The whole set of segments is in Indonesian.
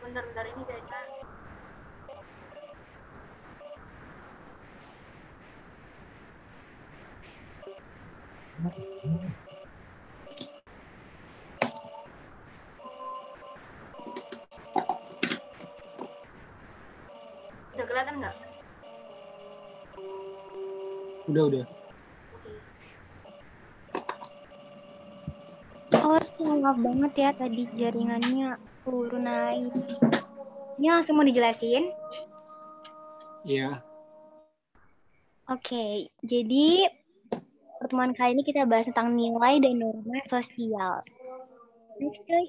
bentar ini kayaknya. Udah kelihatan nggak? Udah. Oh, maaf banget ya tadi jaringannya turun naik. Ini langsung mau dijelasin? Iya. Oke, jadi pertemuan kali ini kita bahas tentang nilai dan norma sosial. Next, coy.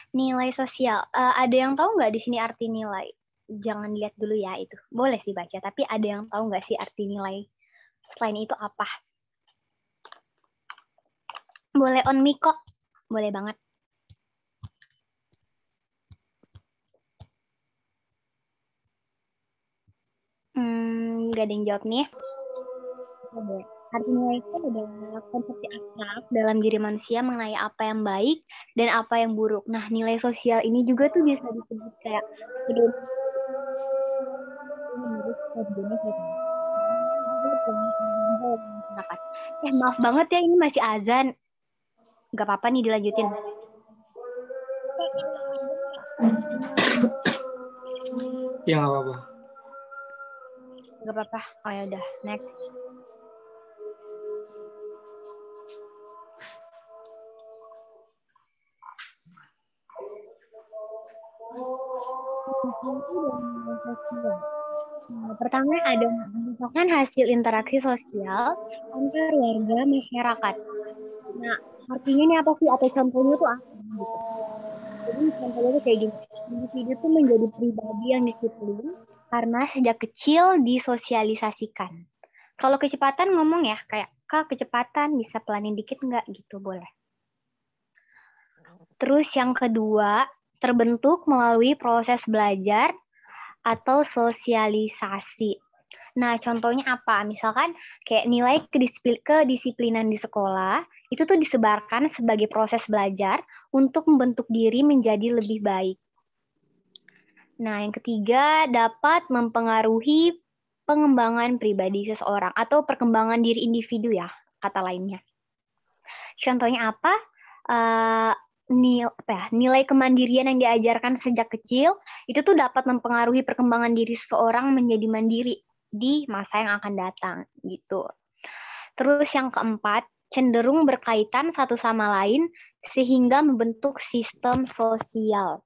Nilai sosial. Ada yang tahu nggak di sini arti nilai? Jangan lihat dulu ya itu. Boleh sih baca, tapi ada yang tahu nggak sih arti nilai? Selain itu apa? Boleh on mic kok. Boleh banget. Nggak ada yang jawab nih. Arti nilai itu adalah konsep abstrak dalam diri manusia mengenai apa yang baik dan apa yang buruk. Nah, nilai sosial ini juga tuh bisa disebut kayak maaf banget ya, ini masih azan. Nggak apa-apa nih dilanjutin. Ya nggak apa-apa. Nggak apa-apa. Oh ya udah, next. Nah, pertama ada merupakan hasil interaksi sosial antar warga masyarakat. Nah, artinya ini apa sih? Atau contohnya tuh apa gitu? Jadi contohnya tuh kayak gini. Individu tuh menjadi pribadi yang disiplin karena sejak kecil disosialisasikan. Kalau kecepatan ngomong ya kayak, Kak kecepatan bisa pelanin dikit nggak gitu, boleh. Terus yang kedua, terbentuk melalui proses belajar atau sosialisasi. Nah, contohnya apa? Misalkan kayak nilai kedisiplinan di sekolah, itu tuh disebarkan sebagai proses belajar untuk membentuk diri menjadi lebih baik. Nah, yang ketiga, dapat mempengaruhi pengembangan pribadi seseorang atau perkembangan diri individu ya, kata lainnya. Contohnya apa? Nilai kemandirian yang diajarkan sejak kecil itu tuh dapat mempengaruhi perkembangan diri seseorang menjadi mandiri di masa yang akan datang gitu. Terus yang keempat, cenderung berkaitan satu sama lain sehingga membentuk sistem sosial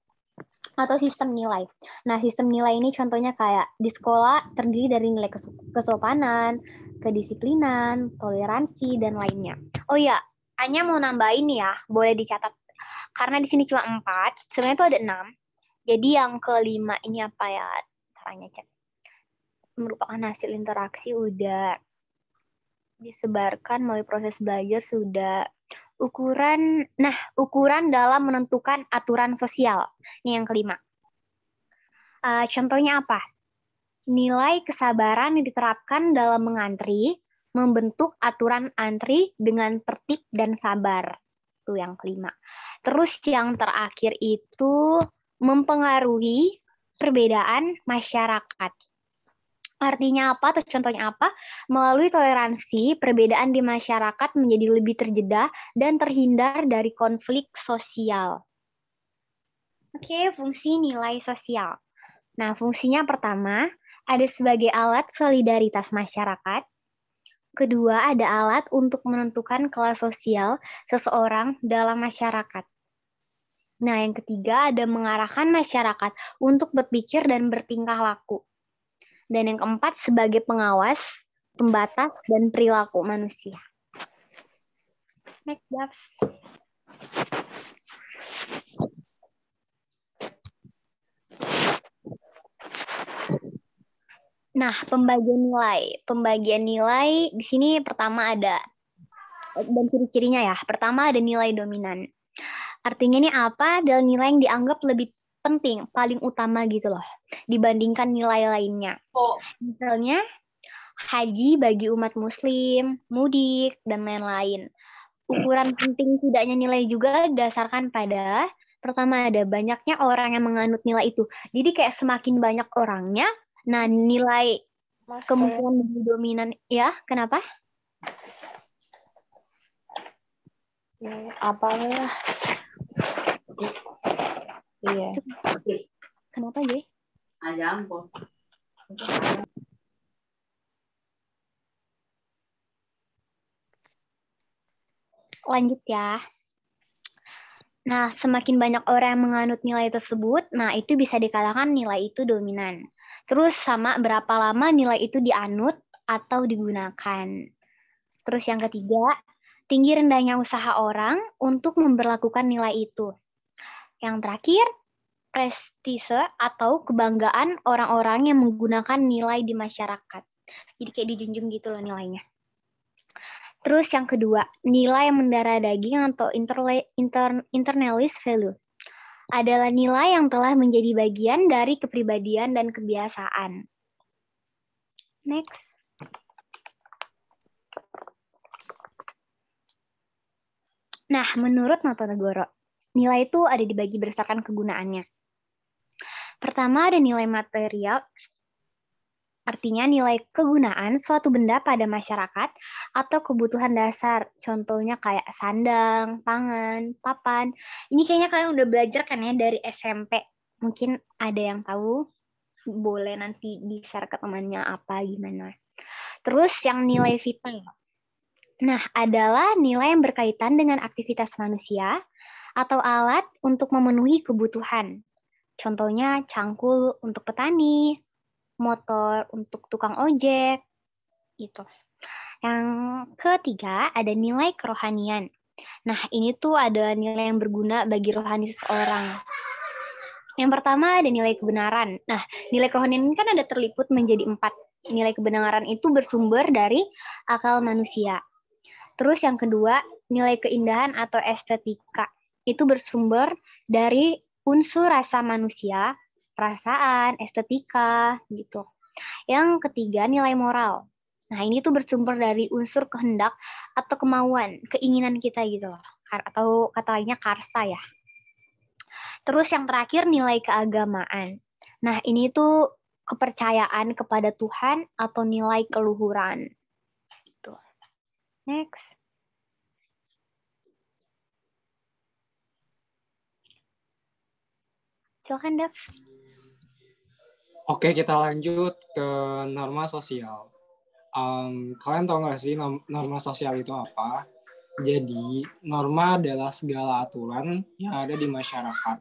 atau sistem nilai. Nah, sistem nilai ini contohnya kayak di sekolah terdiri dari nilai kesopanan, kedisiplinan, toleransi, dan lainnya. Oh ya, Anya mau nambahin ya, boleh dicatat. Karena di sini cuma 4, sebenarnya itu ada 6. Jadi yang kelima ini apa ya? Caranya cek. Merupakan hasil interaksi udah disebarkan melalui proses belajar sudah. Ukuran dalam menentukan aturan sosial. Ini yang kelima. Contohnya apa? Nilai kesabaran yang diterapkan dalam mengantri, membentuk aturan antri dengan tertib dan sabar. Itu yang kelima. Terus yang terakhir itu mempengaruhi perbedaan masyarakat. Artinya apa atau contohnya apa? Melalui toleransi, perbedaan di masyarakat menjadi lebih terjeda dan terhindar dari konflik sosial. Oke, fungsi nilai sosial. Nah, fungsinya pertama, ada sebagai alat solidaritas masyarakat. Kedua, ada alat untuk menentukan kelas sosial seseorang dalam masyarakat. Nah, yang ketiga, ada mengarahkan masyarakat untuk berpikir dan bertingkah laku. Dan yang keempat, sebagai pengawas, pembatas, dan perilaku manusia. Next, Daf. Nah, pembagian nilai di sini pertama ada dan ciri-cirinya ya. Pertama ada nilai dominan. Artinya ini apa? Adalah nilai yang dianggap lebih penting, paling utama gitu loh, dibandingkan nilai lainnya. Misalnya, haji bagi umat muslim, mudik, dan lain-lain. Ukuran penting tidaknya nilai juga didasarkan pada, pertama ada banyaknya orang yang menganut nilai itu. Jadi kayak semakin banyak orangnya, nah nilai kemungkinan menjadi dominan. Ya, kenapa? Apa lah? Iya. Kenapa, Jay? Ayam kok. Lanjut ya. Nah, semakin banyak orang yang menganut nilai tersebut, nah itu bisa dikatakan nilai itu dominan. Terus sama berapa lama nilai itu dianut atau digunakan. Terus yang ketiga, tinggi rendahnya usaha orang untuk memberlakukan nilai itu. Yang terakhir, prestise atau kebanggaan orang-orang yang menggunakan nilai di masyarakat. Jadi kayak dijunjung gitu loh nilainya. Terus yang kedua, nilai mendarah daging atau internalis value adalah nilai yang telah menjadi bagian dari kepribadian dan kebiasaan. Next. Nah, menurut Notonegoro, nilai itu ada dibagi berdasarkan kegunaannya. Pertama ada nilai material, artinya nilai kegunaan suatu benda pada masyarakat atau kebutuhan dasar. Contohnya kayak sandang, pangan, papan. Ini kayaknya kalian udah belajar kan ya dari SMP. Mungkin ada yang tahu, boleh nanti di-share ke temannya apa gimana. Terus yang nilai vital. Nah, adalah nilai yang berkaitan dengan aktivitas manusia atau alat untuk memenuhi kebutuhan. Contohnya cangkul untuk petani, motor untuk tukang ojek, gitu. Yang ketiga ada nilai kerohanian. Nah, ini tuh ada nilai yang berguna bagi rohani seseorang. Yang pertama ada nilai kebenaran. Nah, nilai kerohanian ini kan ada terliput menjadi 4. Nilai kebenaran itu bersumber dari akal manusia. Terus yang kedua, nilai keindahan atau estetika. Itu bersumber dari unsur rasa manusia, perasaan, estetika, gitu. Yang ketiga, nilai moral. Nah, ini tuh bersumber dari unsur kehendak atau kemauan, keinginan kita gitu loh. Atau kata lainnya karsa ya. Terus yang terakhir, nilai keagamaan. Nah, ini tuh kepercayaan kepada Tuhan atau nilai keluhuran. Gitu. Next. Silakan, Dev. Oke, kita lanjut ke norma sosial. Kalian tahu nggak sih norma sosial itu apa? Jadi, norma adalah segala aturan yang ada di masyarakat.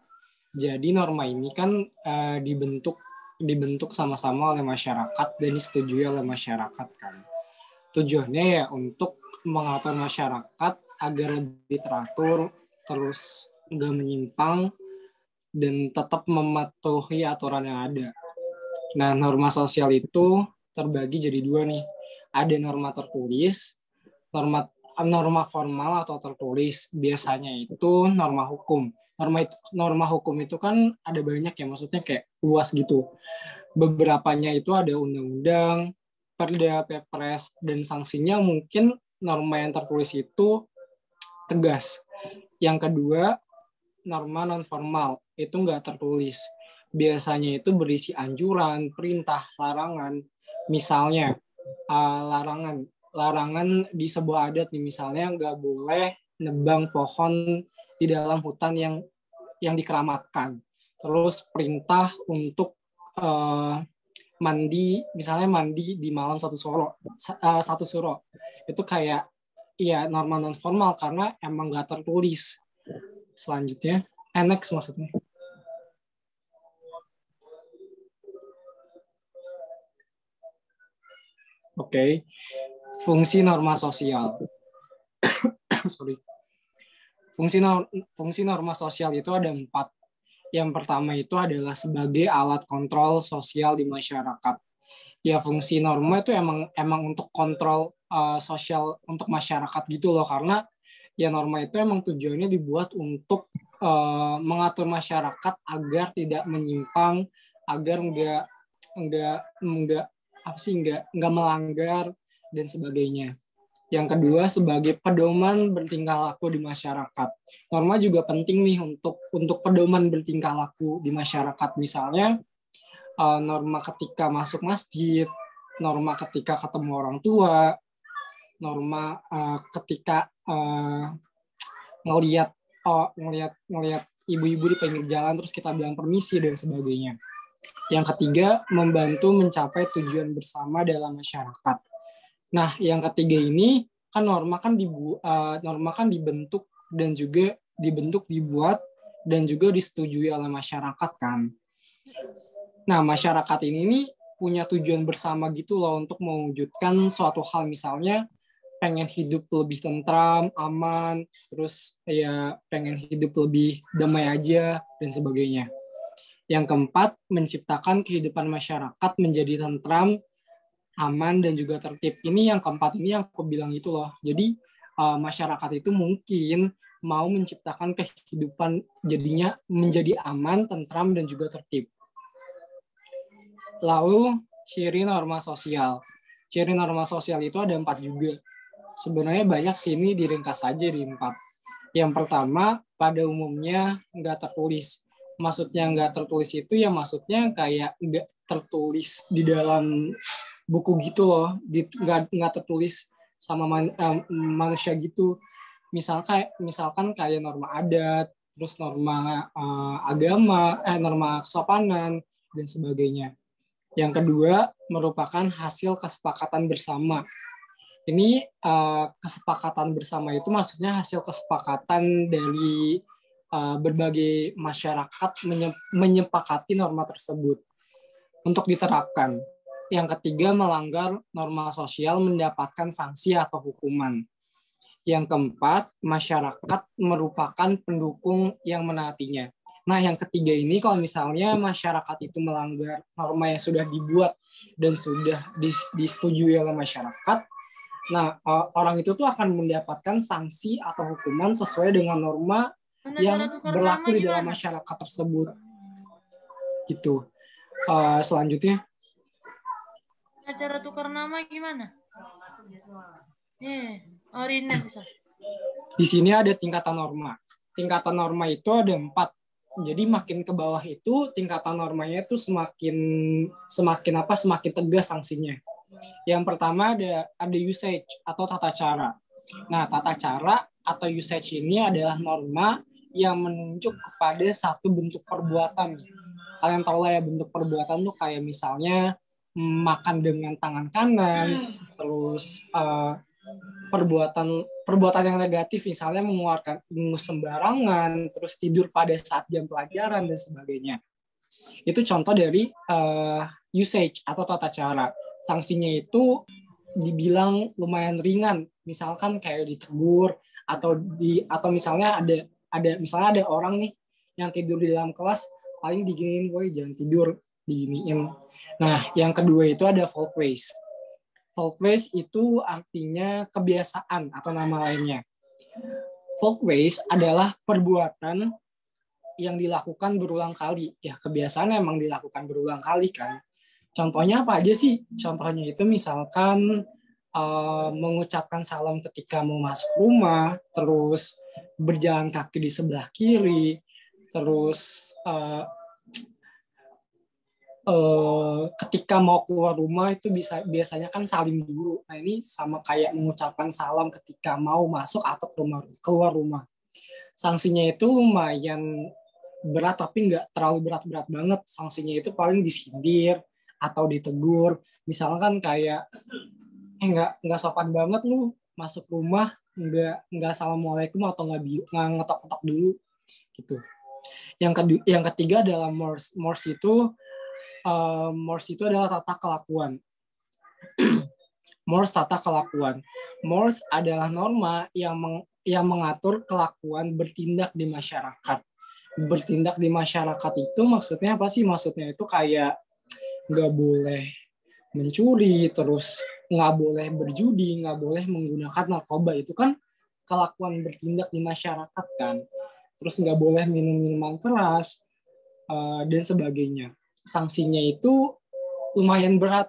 Jadi, norma ini kan dibentuk sama-sama oleh masyarakat dan disetujui oleh masyarakat kan. Tujuannya ya untuk mengatur masyarakat agar lebih teratur, terus nggak menyimpang, dan tetap mematuhi aturan yang ada. Nah, norma sosial itu terbagi jadi 2 nih. Ada norma tertulis, norma formal atau tertulis. Biasanya itu norma hukum. Norma hukum itu kan ada banyak ya, maksudnya kayak luas gitu. Beberapanya itu ada undang-undang, perda, perpres, dan sanksinya mungkin norma yang tertulis itu tegas. Yang kedua, norma non formal itu nggak tertulis. Biasanya itu berisi anjuran, perintah, larangan. Misalnya larangan di sebuah adat nih, misalnya nggak boleh nebang pohon di dalam hutan yang dikeramatkan. Terus perintah untuk misalnya mandi di malam satu suro. Itu kayak ya norma non formal karena emang nggak tertulis. Selanjutnya, next maksudnya. Oke. Fungsi norma sosial. Sorry. Fungsi norma sosial itu ada 4. Yang pertama itu adalah sebagai alat kontrol sosial di masyarakat. Ya, fungsi norma itu emang untuk kontrol sosial untuk masyarakat gitu loh, karena ya norma itu emang tujuannya dibuat untuk mengatur masyarakat agar tidak menyimpang, agar nggak melanggar dan sebagainya. Yang kedua, sebagai pedoman bertingkah laku di masyarakat. Norma juga penting nih untuk pedoman bertingkah laku di masyarakat. Misalnya norma ketika masuk masjid, norma ketika ketemu orang tua, norma ketika ngelihat ibu-ibu di pinggir jalan terus kita bilang permisi dan sebagainya. Yang ketiga, membantu mencapai tujuan bersama dalam masyarakat. Nah, yang ketiga ini kan norma kan dibentuk dan juga dibuat dan juga disetujui oleh masyarakat kan. Nah, masyarakat ini nih punya tujuan bersama gitu loh untuk mewujudkan suatu hal, misalnya pengen hidup lebih tentram, aman, terus ya pengen hidup lebih damai aja, dan sebagainya. Yang keempat, menciptakan kehidupan masyarakat menjadi tentram, aman, dan juga tertib. Ini yang keempat ini yang aku bilang itu loh. Jadi masyarakat itu mungkin mau menciptakan kehidupan jadinya menjadi aman, tentram, dan juga tertib. Lalu, ciri norma sosial. Ciri norma sosial itu ada 4 juga. Sebenarnya banyak sih, ini diringkas saja di 4. Yang pertama, pada umumnya nggak tertulis. Maksudnya nggak tertulis itu ya maksudnya kayak nggak tertulis di dalam buku gitu loh. Nggak tertulis sama manusia gitu. Misalkan kayak norma adat, terus norma agama, norma kesopanan, dan sebagainya. Yang kedua, merupakan hasil kesepakatan bersama. Ini kesepakatan bersama itu maksudnya hasil kesepakatan dari berbagai masyarakat menyepakati norma tersebut untuk diterapkan. Yang ketiga, melanggar norma sosial mendapatkan sanksi atau hukuman. Yang keempat, masyarakat merupakan pendukung yang menaatinya. Nah, yang ketiga ini kalau misalnya masyarakat itu melanggar norma yang sudah dibuat dan sudah disetujui oleh masyarakat, nah, orang itu tuh akan mendapatkan sanksi atau hukuman sesuai dengan norma yang berlaku di dalam masyarakat tersebut. Gitu. Selanjutnya. Cara tukar nama gimana? Rina bisa. Di sini ada tingkatan norma. Tingkatan norma itu ada 4. Jadi makin ke bawah itu tingkatan normanya itu semakin tegas sanksinya. Yang pertama ada usage atau tata cara. Nah, tata cara atau usage ini adalah norma yang menunjuk kepada satu bentuk perbuatan. Kalian tahu lah ya, bentuk perbuatan tuh kayak misalnya makan dengan tangan kanan, terus perbuatan yang negatif misalnya mengeluarkan ingus sembarangan, terus tidur pada saat jam pelajaran dan sebagainya. Itu contoh dari usage atau tata cara. Sanksinya itu dibilang lumayan ringan, misalkan kayak ditegur atau misalnya ada orang nih yang tidur di dalam kelas, paling diginiin, woi jangan tidur, diginiin. Nah, yang kedua itu ada folkways. Folkways itu artinya kebiasaan atau nama lainnya. Folkways adalah perbuatan yang dilakukan berulang kali. Ya, kebiasaan emang dilakukan berulang kali kan. Contohnya apa aja sih? Contohnya itu misalkan mengucapkan salam ketika mau masuk rumah, terus berjalan kaki di sebelah kiri, terus ketika mau keluar rumah itu biasanya kan salim dulu. Nah, ini sama kayak mengucapkan salam ketika mau masuk atau keluar rumah. Sanksinya itu lumayan berat tapi nggak terlalu berat-berat banget. Sanksinya itu paling disindir atau ditegur. Misalkan kayak nggak sopan banget lu masuk rumah nggak assalamualaikum atau nggak ngetok-ngetok dulu gitu. Yang ketiga adalah Morse itu adalah tata kelakuan. Morse tata kelakuan. Morse adalah norma yang mengatur kelakuan bertindak di masyarakat. Bertindak di masyarakat itu maksudnya apa sih? Maksudnya itu kayak nggak boleh mencuri, terus nggak boleh berjudi, nggak boleh menggunakan narkoba. Itu kan kelakuan bertindak di masyarakat kan. terus nggak boleh minum minuman keras, dan sebagainya. Sanksinya itu lumayan berat.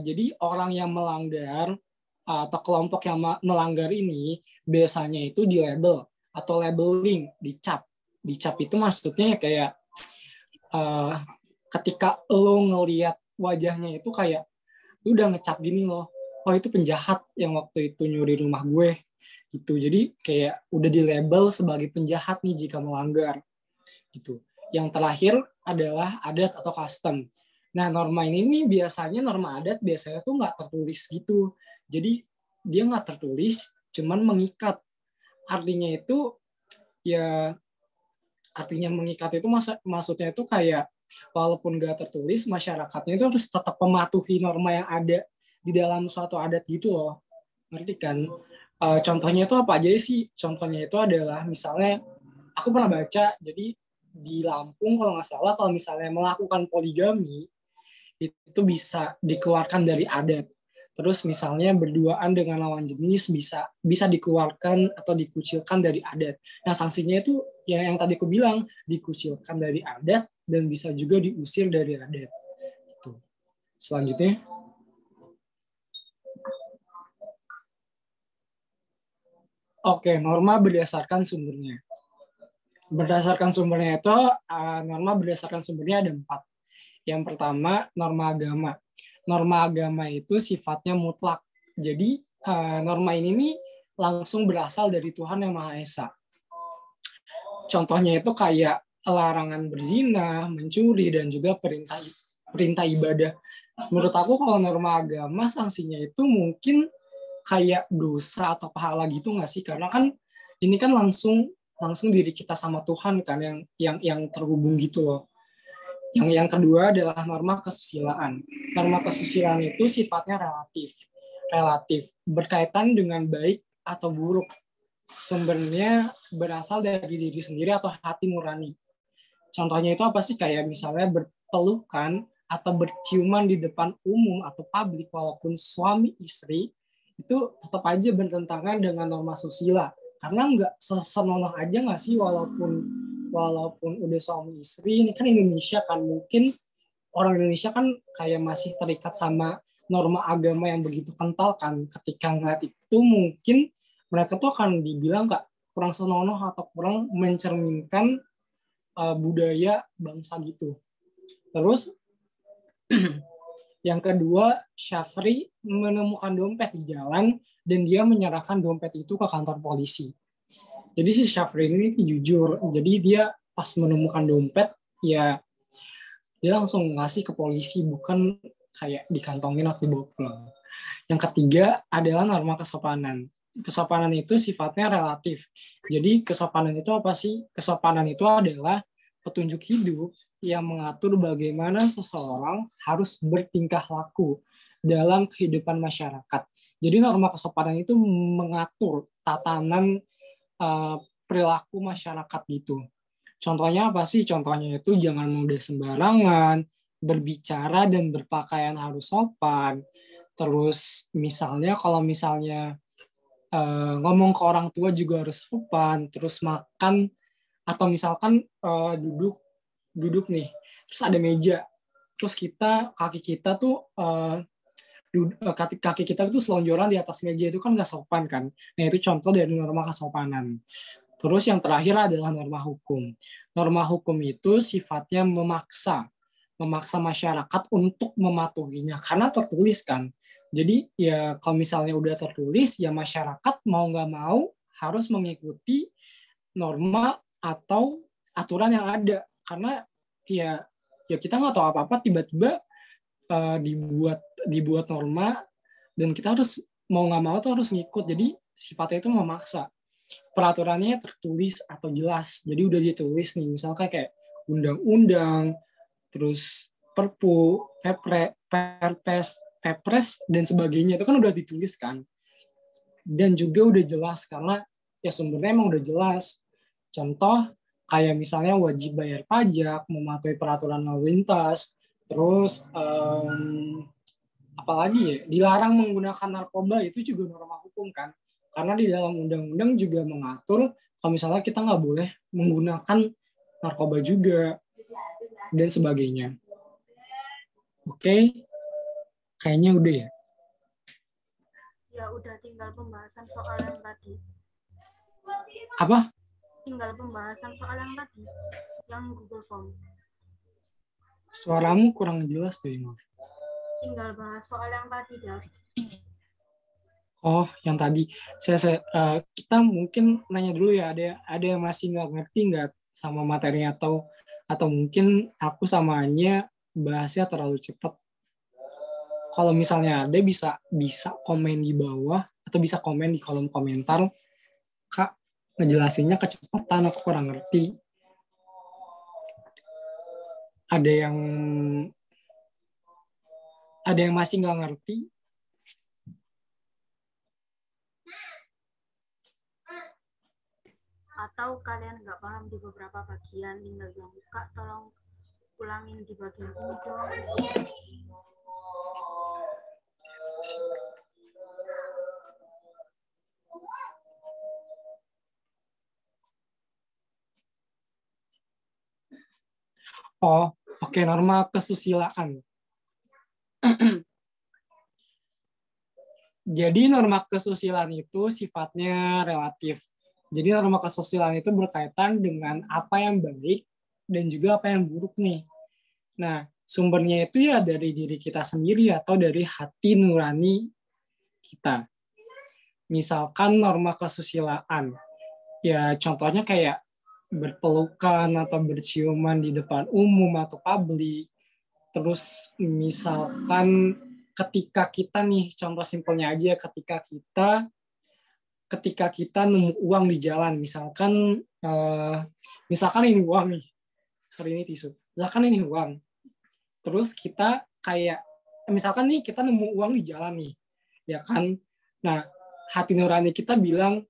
Jadi orang yang melanggar atau kelompok yang melanggar ini biasanya itu di label atau labeling, dicap. Dicap itu maksudnya kayak ketika lo ngelihat wajahnya itu kayak lu udah ngecap gini loh, oh itu penjahat yang waktu itu nyuri rumah gue gitu. Jadi kayak udah di label sebagai penjahat nih jika melanggar gitu. Yang terakhir adalah adat atau custom. Nah, norma ini nih biasanya norma adat biasanya tuh nggak tertulis gitu. Jadi dia nggak tertulis, cuman mengikat. Artinya itu ya, artinya mengikat itu maksudnya itu kayak walaupun nggak tertulis, masyarakatnya itu harus tetap mematuhi norma yang ada di dalam suatu adat gitu loh. Ngerti kan? Contohnya itu apa aja sih? Contohnya itu adalah misalnya, aku pernah baca, jadi di Lampung kalau nggak salah, kalau misalnya melakukan poligami, itu bisa dikeluarkan dari adat. Terus misalnya berduaan dengan lawan jenis bisa dikeluarkan atau dikucilkan dari adat. Nah, sanksinya itu yang tadi aku bilang, dikucilkan dari adat dan bisa juga diusir dari adat. Gitu. Selanjutnya. Oke, norma berdasarkan sumbernya. Berdasarkan sumbernya itu, norma berdasarkan sumbernya ada 4. Yang pertama, norma agama. Norma agama itu sifatnya mutlak. Jadi norma ini nih langsung berasal dari Tuhan Yang Maha Esa. Contohnya itu kayak larangan berzina, mencuri, dan juga perintah ibadah. Menurut aku kalau norma agama sanksinya itu mungkin kayak dosa atau pahala gitu nggak sih? Karena kan ini kan langsung diri kita sama Tuhan kan yang terhubung gitu loh. Yang kedua adalah norma kesusilaan. Norma kesusilaan itu sifatnya relatif, berkaitan dengan baik atau buruk. Sumbernya berasal dari diri sendiri atau hati nurani. Contohnya itu apa sih? Kayak misalnya berpelukan atau berciuman di depan umum atau publik walaupun suami istri, itu tetap aja bertentangan dengan norma susila. Karena nggak senonoh aja nggak sih walaupun udah suami istri, ini kan Indonesia kan, mungkin orang Indonesia kan kayak masih terikat sama norma agama yang begitu kental kan. Ketika ngeliat itu mungkin mereka tuh akan dibilang nggak kurang senonoh atau kurang mencerminkan budaya bangsa gitu. Terus yang kedua, Syafri menemukan dompet di jalan dan dia menyerahkan dompet itu ke kantor polisi. Jadi si Syafri ini jujur, jadi dia pas menemukan dompet, ya dia langsung ngasih ke polisi, bukan kayak dikantongin atau dibawa pulang. Yang ketiga adalah norma kesopanan. Kesopanan itu sifatnya relatif. Jadi kesopanan itu apa sih? Kesopanan itu adalah petunjuk hidup yang mengatur bagaimana seseorang harus bertingkah laku dalam kehidupan masyarakat. Jadi norma kesopanan itu mengatur tatanan perilaku masyarakat gitu. Contohnya apa sih? Contohnya itu jangan mudah sembarangan, berbicara dan berpakaian harus sopan. Terus misalnya kalau misalnya ngomong ke orang tua juga harus sopan. Terus makan atau misalkan duduk nih, terus ada meja, terus kaki kita tuh kaki kita itu selonjoran di atas meja, itu kan nggak sopan kan. Nah, itu contoh dari norma kesopanan. Terus yang terakhir adalah norma hukum. Norma hukum itu sifatnya memaksa masyarakat untuk mematuhinya karena tertulis kan. Jadi ya kalau misalnya udah tertulis, ya masyarakat mau nggak mau harus mengikuti norma atau aturan yang ada. Karena ya kita nggak tahu apa-apa, tiba-tiba dibuat norma dan kita harus mau nggak mau tuh harus ngikut. Jadi sifatnya itu memaksa. Peraturannya tertulis atau jelas. Jadi udah ditulis nih, misalkan kayak undang-undang, terus perpu, perpres, dan sebagainya, itu kan udah ditulis kan. Dan juga udah jelas karena ya sumbernya emang udah jelas. Contoh kayak misalnya wajib bayar pajak, mematuhi peraturan lalu lintas, terus apalagi ya, dilarang menggunakan narkoba, itu juga norma hukum kan. Karena di dalam undang-undang juga mengatur Kalau misalnya kita nggak boleh menggunakan narkoba juga dan sebagainya. Oke, kayaknya udah ya. Ya udah, tinggal pembahasan soal yang tadi. Apa? Tinggal pembahasan soal yang tadi, yang Google Form. Suaramu kurang jelas deh, Nur. Tinggal bahas soal yang tadi dah. Oh, yang tadi. Kita mungkin nanya dulu ya, ada yang masih nggak ngerti nggak sama materinya, atau mungkin aku sama Anya bahasnya terlalu cepat. Kalau misalnya ada, bisa komen di bawah atau bisa komen di kolom komentar. Kak, ngejelasinnya kecepatan, aku kurang ngerti. Ada yang masih nggak ngerti? Atau kalian nggak paham di beberapa bagian, tinggal bilang, Kak, tolong ulangin di bagian ini dong. Oh, oke, norma kesusilaan. Jadi norma kesusilaan itu sifatnya relatif. Jadi norma kesusilaan itu berkaitan dengan apa yang baik dan juga apa yang buruk nih. Nah, sumbernya itu ya dari diri kita sendiri atau dari hati nurani kita. Misalkan norma kesusilaan, ya contohnya kayak berpelukan atau berciuman di depan umum atau publik. Terus misalkan ketika kita nih, contoh simpelnya aja, ketika kita nemu uang di jalan, misalkan ini uang nih, sorry ini tisu, misalkan ini uang, terus kita kayak misalkan nih kita nemu uang di jalan nih, ya kan, nah hati nurani kita bilang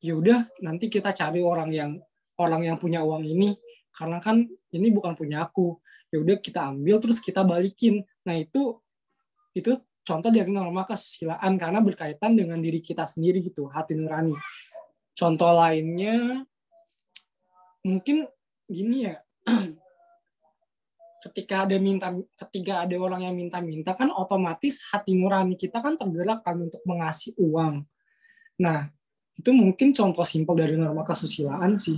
ya udah nanti kita cari orang yang punya uang ini, karena kan ini bukan punya aku, ya udah kita ambil terus kita balikin. Nah itu contoh dari norma kesusilaan karena berkaitan dengan diri kita sendiri gitu, hati nurani. Contoh lainnya mungkin gini ya, ketika ada orang yang minta-minta kan otomatis hati nurani kita kan tergerak kan untuk mengasih uang. Nah, itu mungkin contoh simpel dari norma kesusilaan sih.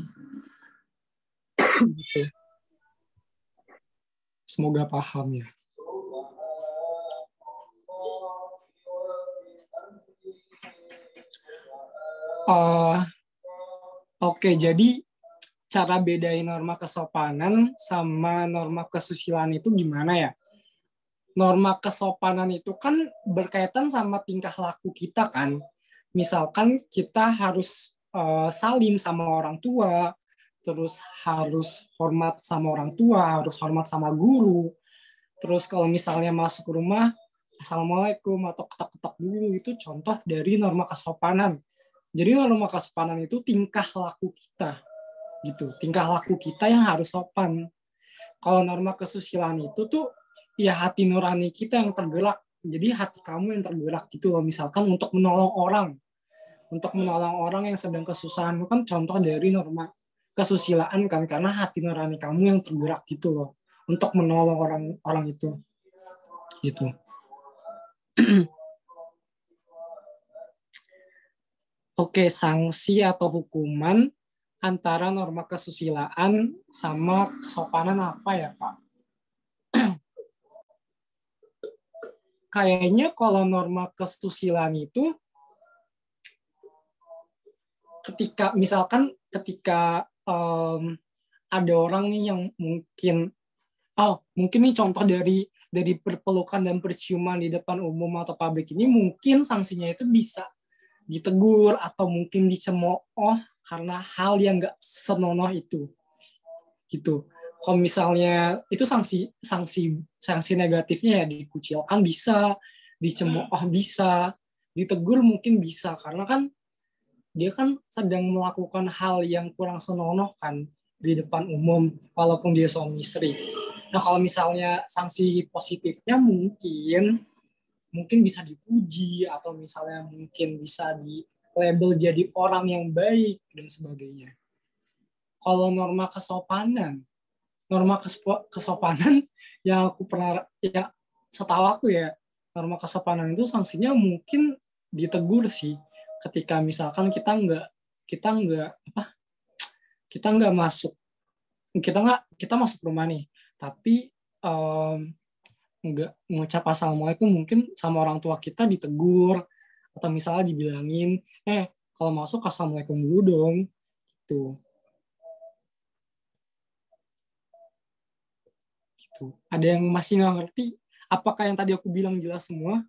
Gitu. Semoga paham ya. Oke, jadi cara bedain norma kesopanan sama norma kesusilaan itu gimana ya? Norma kesopanan itu kan berkaitan sama tingkah laku kita kan. Misalkan kita harus salim sama orang tua, terus harus hormat sama orang tua, harus hormat sama guru. Terus kalau misalnya masuk rumah, assalamualaikum atau ketok-ketok dulu, itu contoh dari norma kesopanan. Jadi norma kesopanan itu tingkah laku kita, gitu. Tingkah laku kita yang harus sopan. Kalau norma kesusilaan itu tuh ya hati nurani kita yang tergerak. Jadi hati kamu yang tergerak gitu loh. Misalkan untuk menolong orang yang sedang kesusahan, itu kan contoh dari norma kesusilaan kan, karena hati nurani kamu yang tergerak gitu loh untuk menolong orang itu gitu. Oke, sanksi atau hukuman antara norma kesusilaan sama kesopanan apa ya, Pak? Kayaknya kalau norma kesusilaan itu ketika ada orang nih yang mungkin nih contoh dari berpelukan dan berciuman di depan umum atau publik ini, mungkin sanksinya itu bisa ditegur atau mungkin dicemooh karena hal yang nggak senonoh itu gitu. Kalau misalnya itu sanksi negatifnya ya dikucilkan bisa, dicemooh bisa, ditegur mungkin bisa, karena kan dia kan sedang melakukan hal yang kurang senonoh kan di depan umum walaupun dia suami istri. Nah kalau misalnya sanksi positifnya mungkin bisa dipuji atau misalnya mungkin bisa label jadi orang yang baik dan sebagainya. Kalau norma kesopanan yang aku pernah, ya setahu aku ya, norma kesopanan itu sanksinya mungkin ditegur sih, ketika misalkan kita masuk rumah nih, tapi nggak mengucap assalamualaikum, mungkin sama orang tua kita ditegur, atau misalnya dibilangin, kalau masuk assalamualaikum dulu dong, gitu. Ada yang masih nggak ngerti? Apakah yang tadi aku bilang jelas semua?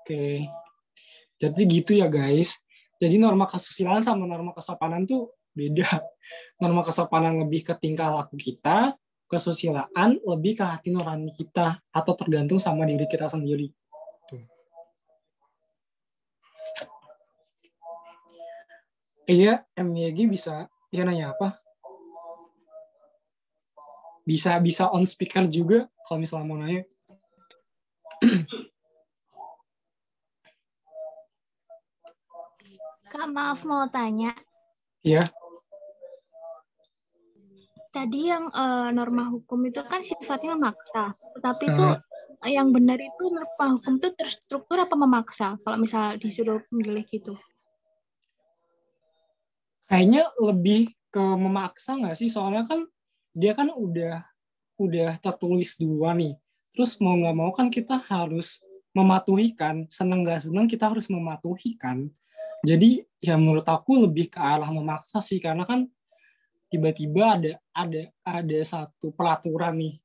Oke. Jadi gitu ya guys. Jadi norma kesusilaan sama norma kesopanan tuh beda. Norma kesopanan lebih ke tingkah laku kita, kesusilaan lebih ke hati nurani kita, atau tergantung sama diri kita sendiri. Tuh. Iya, MYG bisa, ya nanya apa? Bisa on speaker juga kalau misalnya mau nanya. Kak, maaf mau tanya. Iya. Tadi yang norma hukum itu kan sifatnya memaksa, tapi itu yang benar itu norma hukum itu terstruktur apa memaksa? Kalau misal disuruh milih gitu. Kayaknya lebih ke memaksa nggak sih? Soalnya kan dia kan udah tertulis duluan nih. Terus mau nggak mau kan kita harus mematuhi kan. Seneng nggak seneng kita harus mematuhi kan. Jadi ya menurut aku lebih ke arah memaksa sih, karena kan tiba-tiba ada satu peraturan nih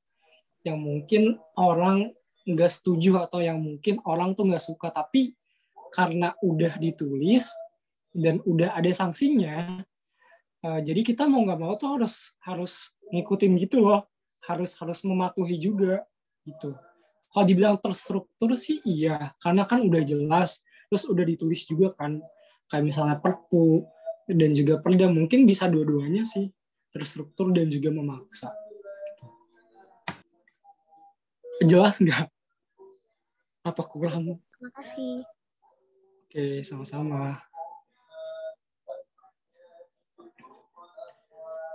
yang mungkin orang nggak setuju, atau yang mungkin orang tuh nggak suka, tapi karena udah ditulis dan udah ada sanksinya, jadi kita mau nggak mau tuh harus ngikutin gitu loh, harus mematuhi juga gitu. Kalau dibilang terstruktur sih iya, karena kan udah jelas, terus udah ditulis juga kan, kayak misalnya Perpu dan juga Perda, mungkin bisa dua-duanya sih, terstruktur dan juga memaksa. Jelas nggak? Apa kurang? Terima kasih. Oke, sama-sama.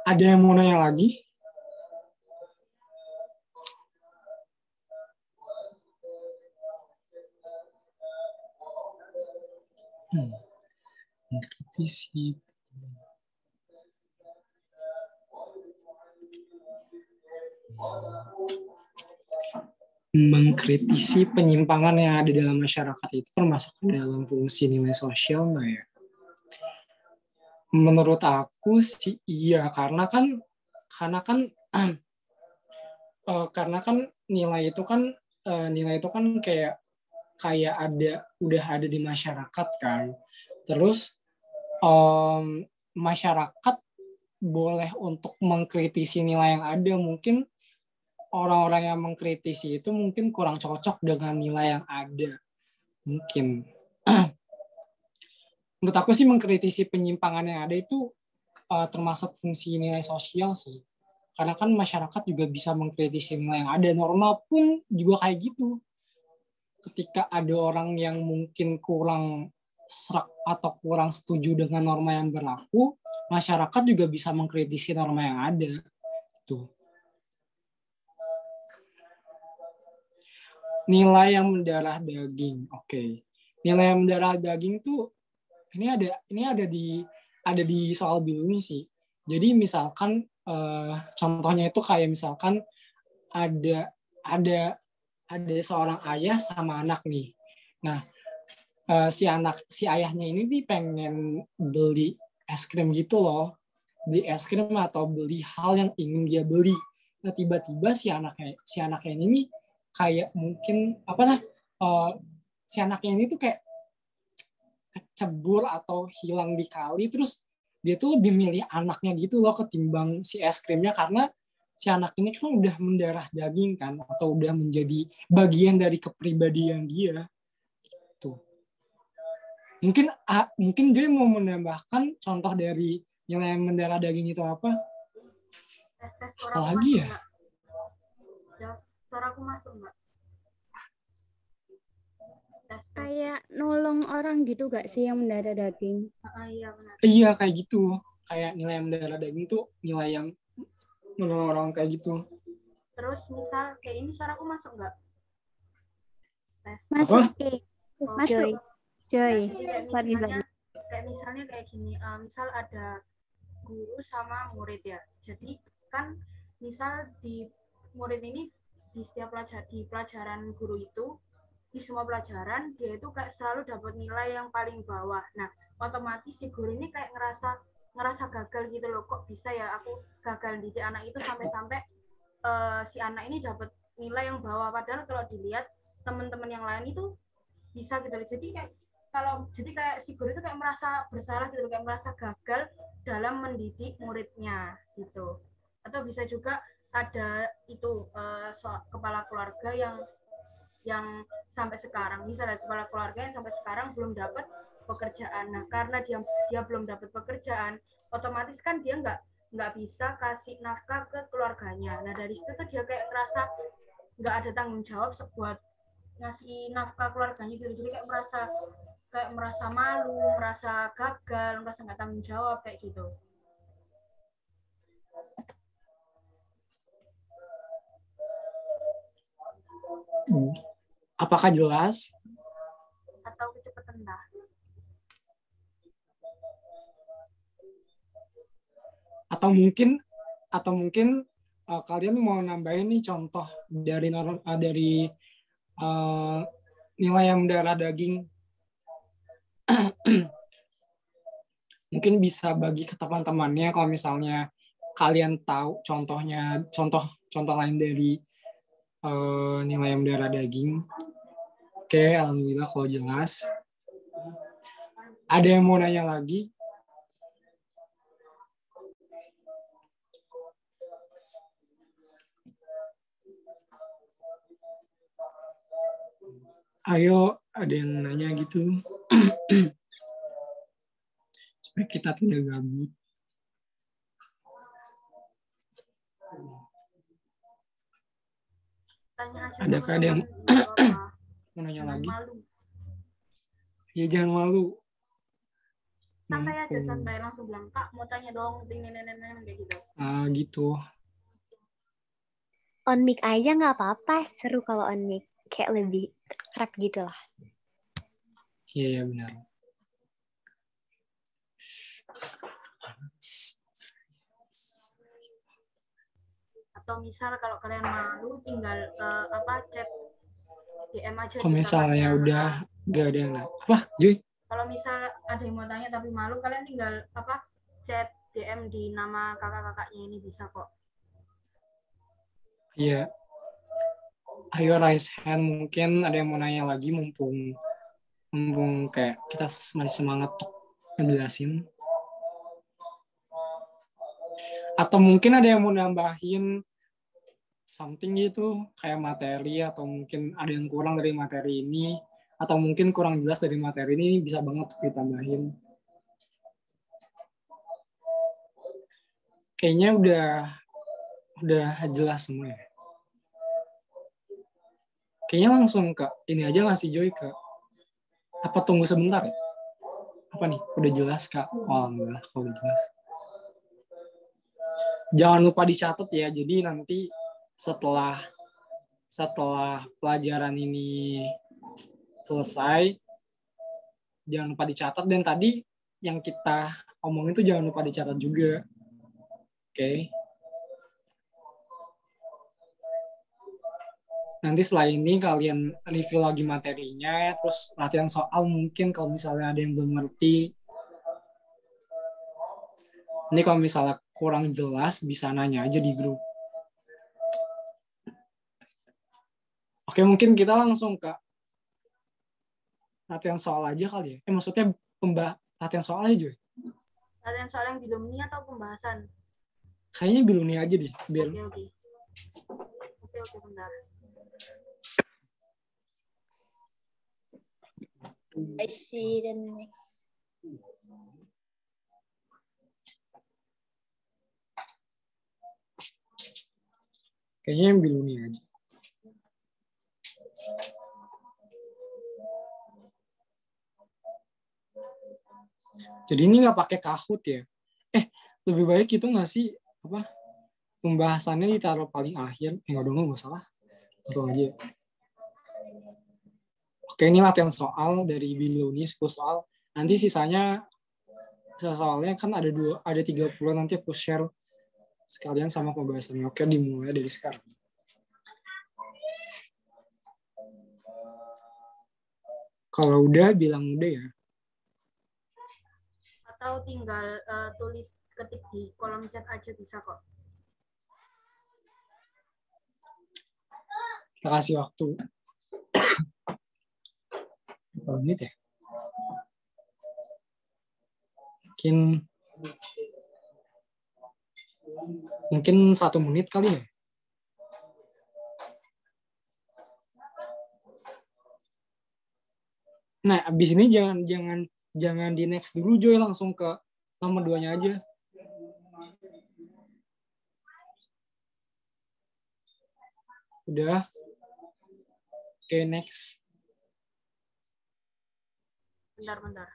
Ada yang mau nanya lagi? Mengkritisi. Mengkritisi penyimpangan yang ada dalam masyarakat itu termasuk dalam fungsi nilai sosial nggak ya? Menurut aku sih iya, karena kan nilai itu kan kayak udah ada di masyarakat kan. Terus masyarakat boleh untuk mengkritisi nilai yang ada. Mungkin orang-orang yang mengkritisi itu mungkin kurang cocok dengan nilai yang ada. Mungkin. Menurut aku sih mengkritisi penyimpangan yang ada itu termasuk fungsi nilai sosial sih. Karena kan masyarakat juga bisa mengkritisi nilai yang ada. Norma pun juga kayak gitu. Ketika ada orang yang mungkin kurang serak atau kurang setuju dengan norma yang berlaku, masyarakat juga bisa mengkritisi norma yang ada. Tuh. Nilai yang mendarah daging. Oke. Nilai yang mendarah daging tuh ini ada di soal biologi sih. Jadi misalkan contohnya itu kayak misalkan ada seorang ayah sama anak nih. Nah, si ayahnya ini nih pengen beli es krim gitu loh. Beli es krim atau beli hal yang ingin dia beli. Nah, tiba-tiba si anaknya ini kayak mungkin si anaknya ini tuh kayak kecebur atau hilang di kali, terus dia tuh lebih milih anaknya gitu loh ketimbang si es krimnya, karena si anak ini kan udah mendarah daging kan, atau udah menjadi bagian dari kepribadian dia gitu. Mungkin dia mau menambahkan contoh dari nilai mendarah daging itu apa? Tes suara Apalagi ya? ada suaraku masuk nggak? Tes. Kayak nolong orang gitu gak sih yang mendarah daging? Iya benar. Iya kayak gitu. Kayak nilai yang mendarah daging tuh nilai yang menolong orang kayak gitu. Terus misal kayak ini suaraku masuk nggak? Tes. Masuk, Apa? Ki. Oh, Masuk, Joy. kayak Sorry, misalnya, sorry. kayak misalnya kayak gini, misal ada guru sama murid ya. Jadi kan misal di murid ini di setiap pelajaran guru itu, di semua pelajaran dia itu kayak selalu dapat nilai yang paling bawah. Nah, otomatis si guru ini kayak ngerasa gagal gitu loh, kok bisa ya aku gagal didik anak itu sampai-sampai si anak ini dapat nilai yang bawah, padahal kalau dilihat teman-teman yang lain itu bisa gitu. Jadi kayak si guru itu kayak merasa bersalah gitu, kayak merasa gagal dalam mendidik muridnya gitu. Atau bisa juga ada itu kepala keluarga yang sampai sekarang, misalnya kepala keluarga yang sampai sekarang belum dapat pekerjaan. Nah, karena dia belum dapat pekerjaan, otomatis kan dia nggak bisa kasih nafkah ke keluarganya. Nah, dari situ tuh dia kayak ngerasa nggak ada tanggung jawab buat ngasih nafkah keluarganya gitu. Jadi kayak merasa malu, merasa gagal, merasa nggak tanggung jawab kayak gitu. Apakah jelas? Atau kecepatan dah. Atau mungkin kalian mau nambahin nih contoh dari nilai yang mendarah daging. Mungkin bisa bagi ke teman-temannya kalau misalnya kalian tahu contoh lain dari nilai yang mendarah daging. Oke, alhamdulillah kalau jelas. Ada yang mau nanya lagi? Ayo, ada yang nanya gitu. Supaya kita tidak gabut. Adakah ada yang mau nanya lagi? Malu. Ya jangan malu. Santai aja, santai, langsung bilang, Kak mau tanya dong, kayak gitu. Gitu. On mic aja nggak apa-apa, seru kalau on mic. Kayak lebih kerap gitu lah. Iya, benar. Atau misal kalau kalian malu tinggal chat DM aja. Kalau misalnya udah gak ada yang apa, Joy? Kalau misal ada yang mau tanya tapi malu, kalian tinggal chat DM di nama kakak-kakaknya ini bisa kok. Iya. Ayo raise hand, mungkin ada yang mau nanya lagi mumpung kayak kita masih semangat ngejelasin. Atau mungkin ada yang mau nambahin something gitu, kayak materi, atau mungkin ada yang kurang dari materi ini, atau mungkin kurang jelas dari materi ini, bisa banget ditambahin. Kayaknya udah jelas semua ya. Kayaknya langsung ke ini aja nggak sih, Joy? Apa tunggu sebentar ya? Apa nih? Udah jelas, Kak? Oh, alhamdulillah kalau udah jelas. Jangan lupa dicatat ya. Jadi nanti setelah pelajaran ini selesai, jangan lupa dicatat. Dan tadi yang kita omongin itu jangan lupa dicatat juga. Oke. Nanti setelah ini kalian review lagi materinya, terus latihan soal mungkin kalau misalnya ada yang belum ngerti. Ini kalau misalnya kurang jelas, bisa nanya aja di grup. Oke, mungkin kita langsung ke latihan soal aja kali ya. Maksudnya latihan soal aja. Latihan soal yang bilumni atau pembahasan? Kayaknya bilumni aja deh. Biar... Oke, bentar. I see the next. Kayaknya yang bilumni aja. Jadi ini nggak pakai Kahoot ya. Lebih baik itu nggak sih apa pembahasannya ditaruh paling akhir. Nggak dong, nggak salah. Langsung aja. Oke, ini latihan soal dari Biluni 10 soal. Nanti sisanya soalnya kan ada 30, nanti aku share sekalian sama pembahasannya. Oke, dimulai dari sekarang. Kalau udah bilang udah ya. Atau tinggal tulis ketik di kolom chat aja bisa kok. Kita kasih waktu. Berapa menit ya? Mungkin 1 menit kali ya. Nah, abis ini jangan di next dulu Joy, langsung ke nomor 2-nya aja. Udah. Oke, next. Bentar.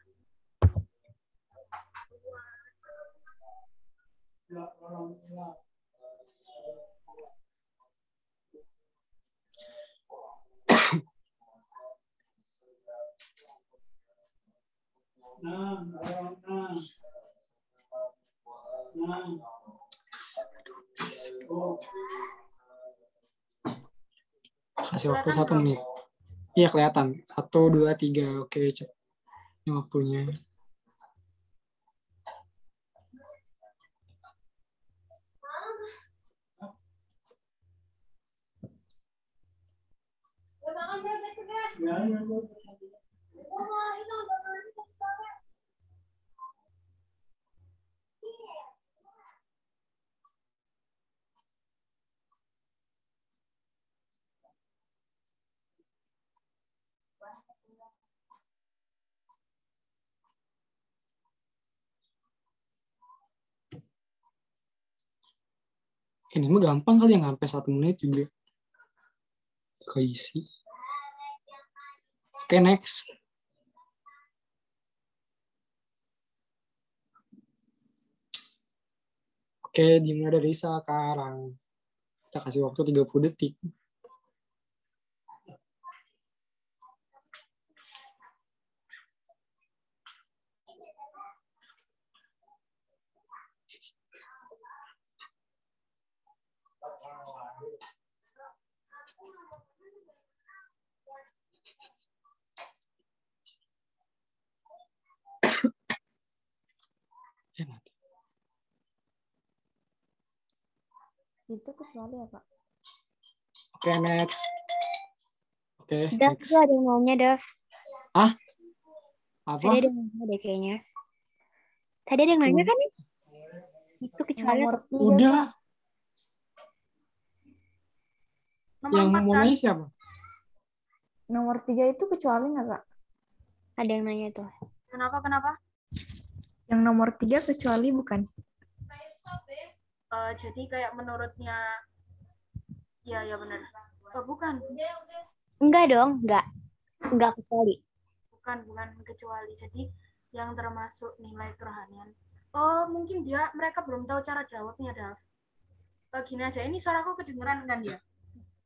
Kasih waktu 1 menit. Iya, kelihatan. 1, 2, 3. Oke, cek. Ini waktunya. Ini mah gampang kali, yang sampai 1 menit juga keisi. Oke, next. Oke, dimulai dari sekarang. Kita kasih waktu 30 detik. Itu kecuali apa? Oke, next. Oke, Dav, next. ada yang nanya, Dav. Apa? Tadi ada yang nanya deh kayaknya. Tadi ada yang nanya kan? Itu kecuali Nomor 3. Udah. Nomor Yang 4 mau kan? nanya siapa? Nomor 3 itu kecuali nggak, Kak? ada yang nanya tuh. Kenapa? Yang nomor 3 kecuali bukan? Jadi kayak menurutnya ya benar. Bukan. Enggak dong, enggak kecuali. Bukan kecuali. Jadi yang termasuk nilai kerohanian. Mungkin mereka belum tahu cara jawabnya, Dav. Gini aja, ini suaraku kedengeran kan ya?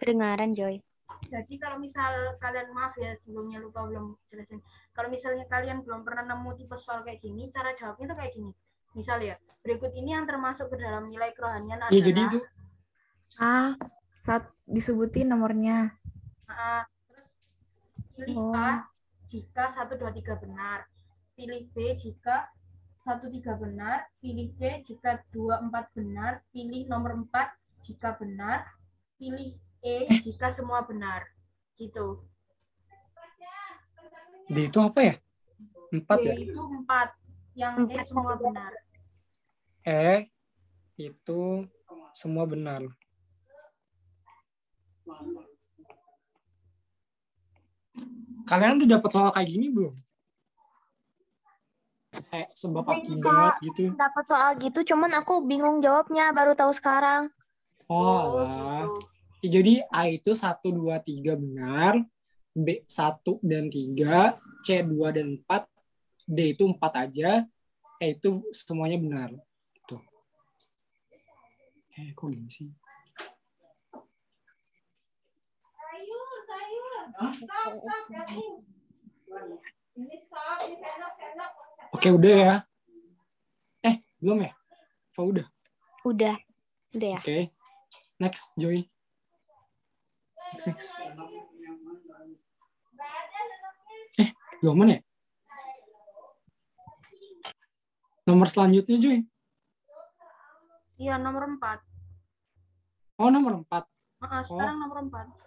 Kedengaran, Joy. Jadi kalau misal kalian, maaf ya sebelumnya lupa belum jelasin. Kalau misalnya kalian belum pernah nemu tipe soal kayak gini, cara jawabnya tuh kayak gini. Misal ya, berikut ini yang termasuk ke dalam nilai kerohanian adalah. Iya, jadi itu. Saat disebutin nomornya. Terus pilih A jika 1, 2, 3 benar. Pilih B jika 1, 3 benar. Pilih C jika 2, 4 benar. Pilih nomor 4 jika benar. Pilih E jika semua benar. Gitu. D itu apa ya? 4 ya? D itu 4. Yang E semua benar. E itu semua benar. Kalian udah dapat soal kayak gini belum? Sebab akibat gitu. Dapat soal gitu, cuman aku bingung jawabnya, baru tahu sekarang. Oh, lah. Gitu. Jadi A itu 1, 2, 3 benar, B 1 dan 3, C 2 dan 4, D D itu 4 aja, E itu semuanya benar. Tuh. Kok gini sih? Oke, udah ya. Belum ya? Oh, udah. Udah ya. Oke. Next, Joy. Next. Belum ya? Nomor selanjutnya, Joy. Iya, nomor 4. Oh, nomor 4. Sekarang nomor 4.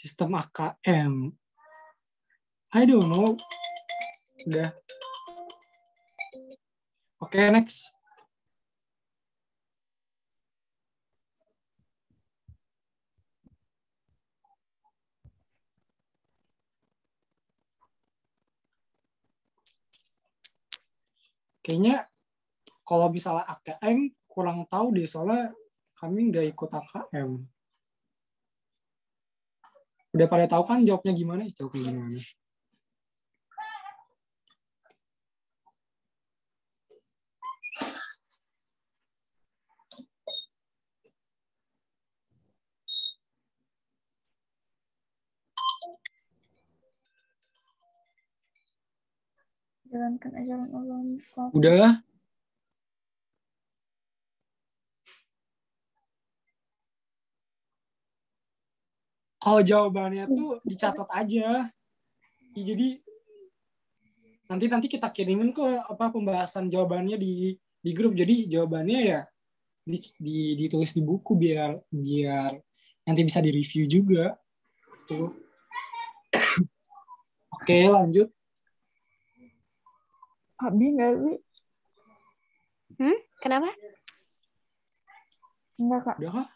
Sistem AKM. I don't know. Udah. Oke, next. Kayaknya kalau misalnya AKM kurang tahu deh, soalnya kami nggak ikut AKM. Udah pada tahu kan jawabnya gimana? Jawabnya gimana? Jalankan ajaran Allah. Udah. Kalau jawabannya tuh dicatat aja. Jadi nanti kita kirimin kok pembahasan jawabannya di grup. Jadi jawabannya ya ditulis di buku biar nanti bisa direview juga. Tuh. Oke, lanjut. Abi nggak, Wi? Kenapa? Enggak, Kak. Udah kah?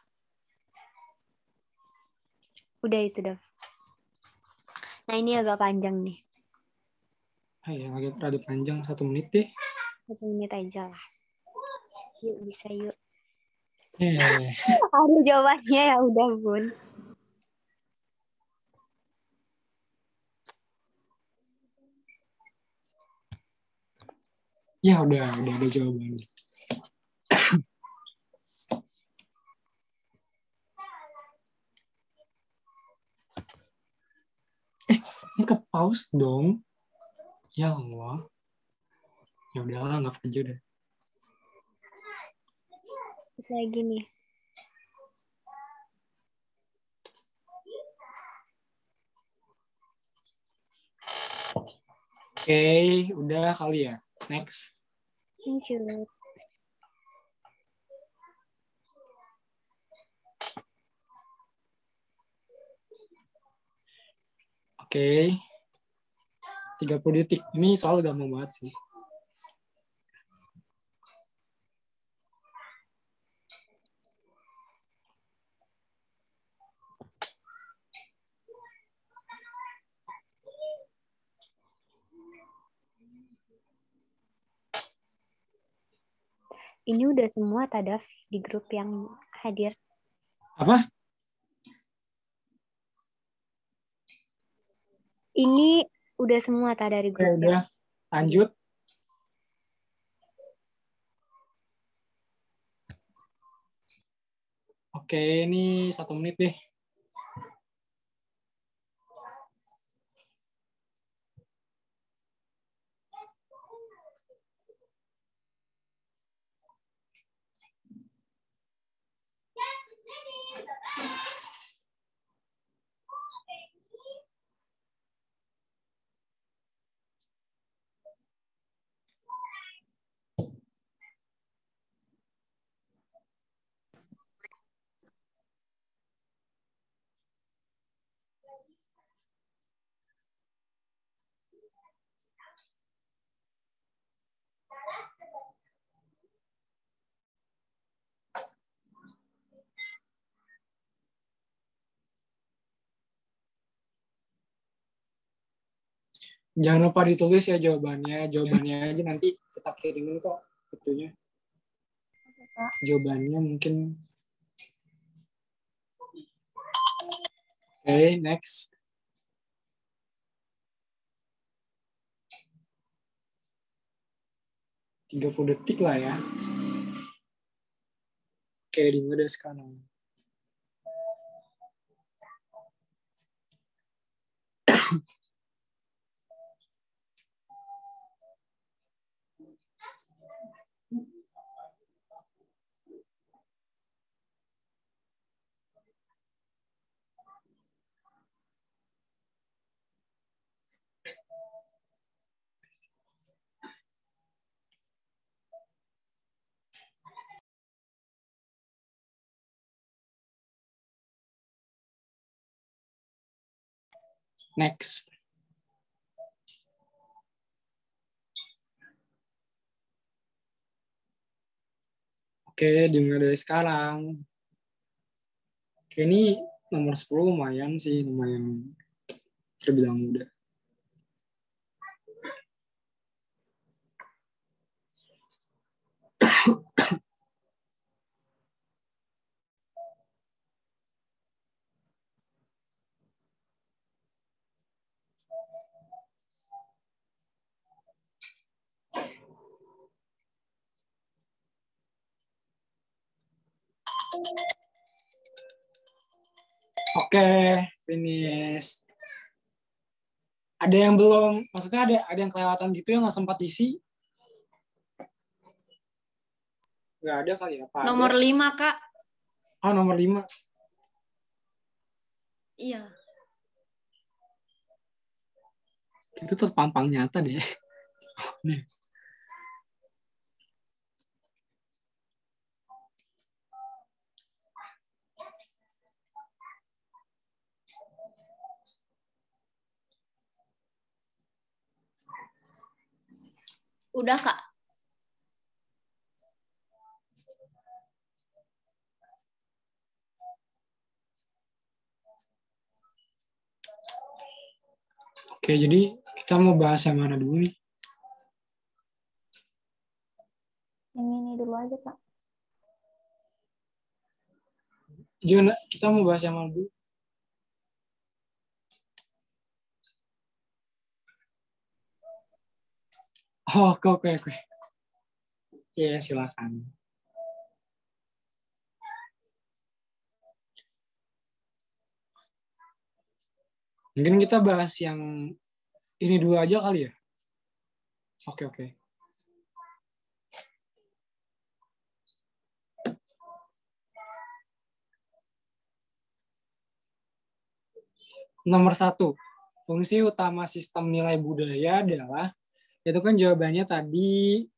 Udah itu, Dav. Nah, ini agak panjang nih. Ya, agak rada panjang, 1 menit deh. 1 menit aja lah. Yuk, bisa yuk. Eh. Ada jawabannya ya udah, Bun. Ya udah ada jawabannya. Ini ke pause dong. Ya Allah. Ya udahlah, anggap aja udah. Kayak gini. Oke, udah kali ya. Next. Lanjut. Oke. 30 detik. Ini soal gampang banget sih. Ini udah semua Tadaf di grup yang hadir. Apa? Ini udah semua dari Oke, grup. udah. Lanjut. Oke, ini 1 menit deh. Jangan lupa ditulis ya jawabannya. Jawabannya aja nanti kita kirimin kok itunya. Jawabannya mungkin. Oke, next. Tiga 30 detik lah ya. Oke, dimulai sekarang. Next. Oke, dimulai dari sekarang. Oke, ini nomor 10 lumayan sih, lumayan terbilang mudah. Oke, finish. Ada yang belum, maksudnya ada yang kelewatan gitu yang nggak sempat isi? Nggak ada kali ya, Pak? Nomor 5, Kak. Oh, nomor 5. Iya. Itu terpampang nyata deh. Nih. Udah, Kak. Oke, jadi kita mau bahas yang mana dulu nih? Yang ini dulu aja, Kak. Jangan, kita mau bahas yang mana dulu? Oh, oke. Iya, silakan. Mungkin kita bahas yang ini dulu aja kali ya? Oke. Nomor 1, fungsi utama sistem nilai budaya adalah, itu kan jawabannya tadi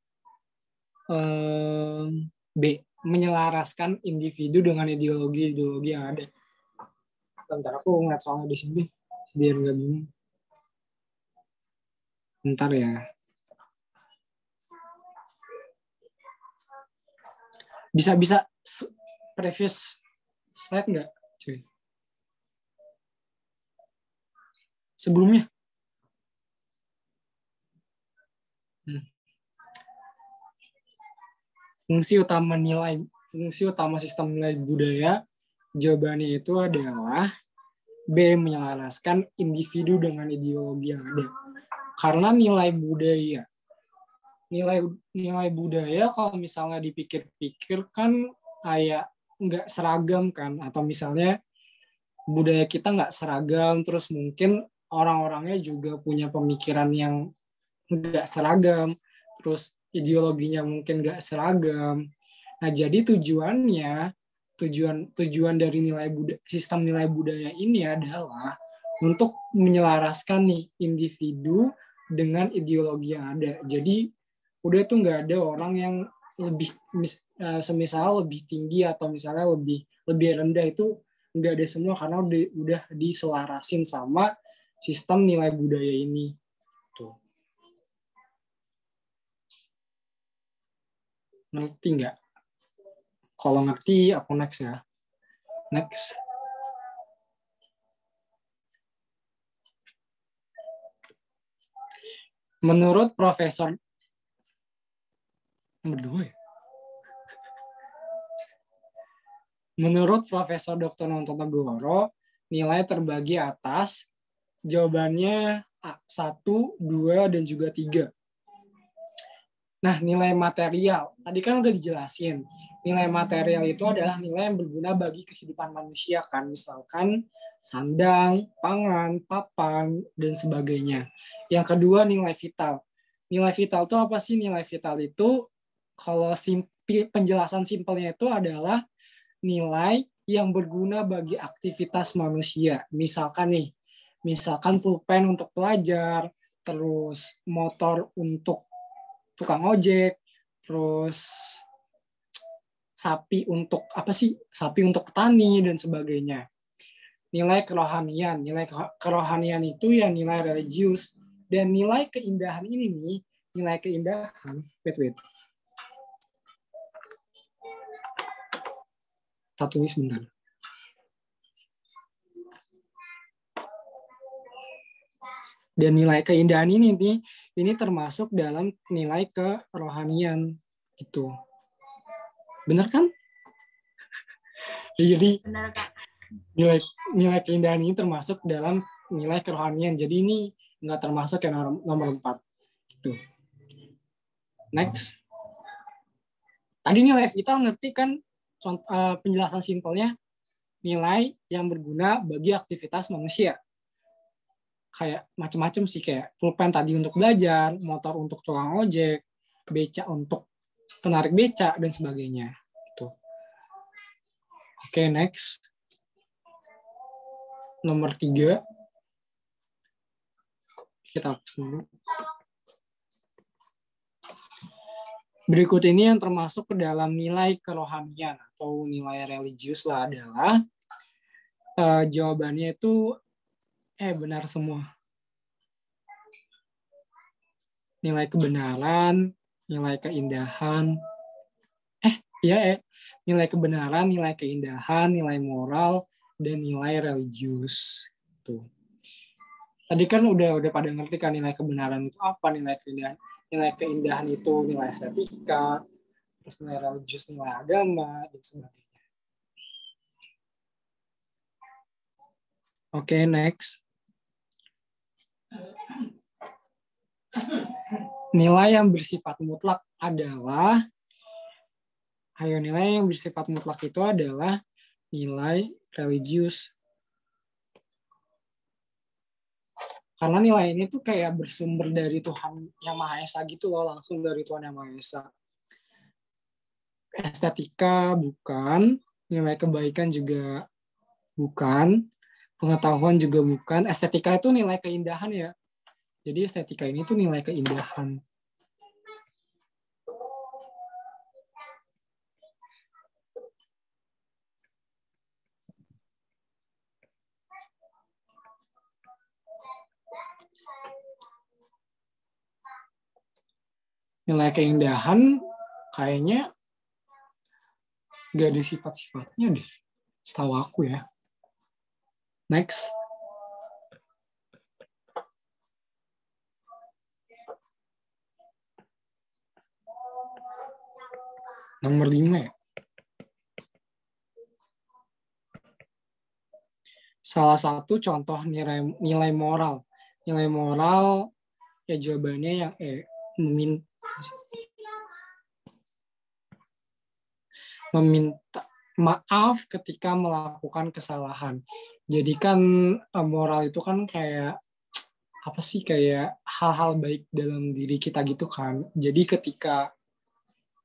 B, menyelaraskan individu dengan ideologi yang ada. Bentar, aku ngeliat soalnya di sini, biar nggak bingung. Bentar ya. Bisa previous slide nggak, cuy? Sebelumnya. Fungsi utama sistem nilai budaya, jawabannya itu adalah B, menyelaraskan individu dengan ideologi yang ada. Karena nilai budaya kalau misalnya dipikir-pikir kan kayak nggak seragam kan, atau misalnya budaya kita nggak seragam, terus mungkin orang-orangnya juga punya pemikiran yang nggak seragam, terus ideologinya mungkin nggak seragam. Nah, jadi tujuan dari sistem nilai budaya ini adalah untuk menyelaraskan nih individu dengan ideologi yang ada. Jadi udah tuh nggak ada orang yang lebih semisal lebih tinggi atau misalnya lebih rendah, itu nggak ada semua, karena udah diselarasin sama sistem nilai budaya ini. Tuh. Ngerti nggak? Kalau ngerti, aku next ya. Next. Menurut Profesor nomor 2 ya? Menurut Profesor Dr. Nontotogoro, nilai terbagi atas jawabannya 1, 2, dan juga 3. Nah, nilai material. Tadi kan udah dijelasin. Nilai material itu adalah nilai yang berguna bagi kehidupan manusia kan. Misalkan sandang, pangan, papan, dan sebagainya. Yang kedua, nilai vital. Nilai vital itu apa sih? Nilai vital itu, kalau penjelasan simpelnya itu adalah nilai yang berguna bagi aktivitas manusia. Misalkan pulpen untuk pelajar, terus motor untuk tukang ojek, terus sapi untuk petani dan sebagainya. Nilai kerohanian itu ya nilai religius, dan nilai keindahan ini nih, sebentar. Dan nilai keindahan ini termasuk dalam nilai kerohanian itu. Benar kan? Jadi Benar, Kak. nilai keindahan ini termasuk dalam nilai kerohanian. Jadi ini nggak termasuk yang nomor 4. Gitu. Next. Tadi nilai vital ngerti kan? Penjelasan simpelnya, nilai yang berguna bagi aktivitas manusia. Kayak macam-macam sih, kayak pulpen tadi untuk belajar, motor untuk tukang ojek, beca untuk penarik beca, dan sebagainya. Gitu. Oke, next. Nomor 3. Kita hapus dulu. Berikut ini yang termasuk ke dalam nilai kerohanian atau nilai religius lah adalah jawabannya itu benar semua. Nilai kebenaran, nilai keindahan, nilai kebenaran, nilai keindahan, nilai moral, dan nilai religius. Tuh. Tadi kan udah pada ngerti kan nilai kebenaran itu apa, nilai keindahan itu nilai estetika, terus nilai religius nilai agama, dan sebagainya. Oke, next. Nilai yang bersifat mutlak adalah nilai yang bersifat mutlak itu adalah nilai religius. Karena nilai ini tuh kayak bersumber dari Tuhan Yang Maha Esa gitu loh, langsung dari Tuhan Yang Maha Esa. Estetika bukan, nilai kebaikan juga bukan, pengetahuan juga bukan. Estetika itu nilai keindahan ya. Jadi estetika ini tuh nilai keindahan. Nilai keindahan kayaknya gak ada sifat-sifatnya deh, setahu aku ya. Next. Nomor 5 ya. Salah satu contoh nilai moral. Nilai moral ya jawabannya yang meminta maaf ketika melakukan kesalahan. Jadi kan moral itu kan kayak apa sih, kayak hal-hal baik dalam diri kita gitu kan. Jadi ketika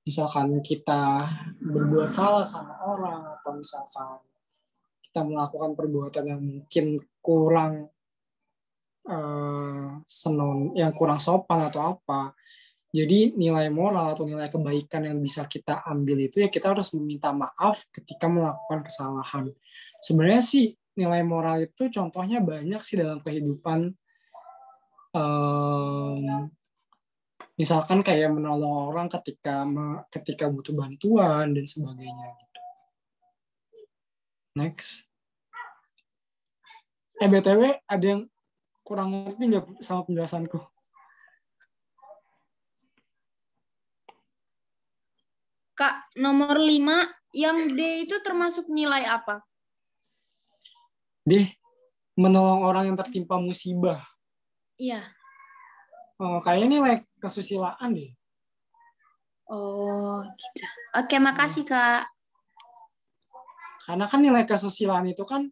misalkan kita berbuat salah sama orang, atau misalkan kita melakukan perbuatan yang mungkin kurang kurang sopan atau apa, jadi nilai moral atau nilai kebaikan yang bisa kita ambil itu ya kita harus meminta maaf ketika melakukan kesalahan. Sebenarnya sih nilai moral itu contohnya banyak sih dalam kehidupan. Misalkan kayak menolong orang ketika butuh bantuan dan sebagainya gitu. Next. BTW ada yang kurang ngerti nggak sama penjelasanku? Kak, nomor 5 yang D itu termasuk nilai apa? D, menolong orang yang tertimpa musibah. Iya. Kayaknya nilai kesusilaan deh. Oh, gitu. Oke, makasih, Kak. Karena kan nilai kesusilaan itu kan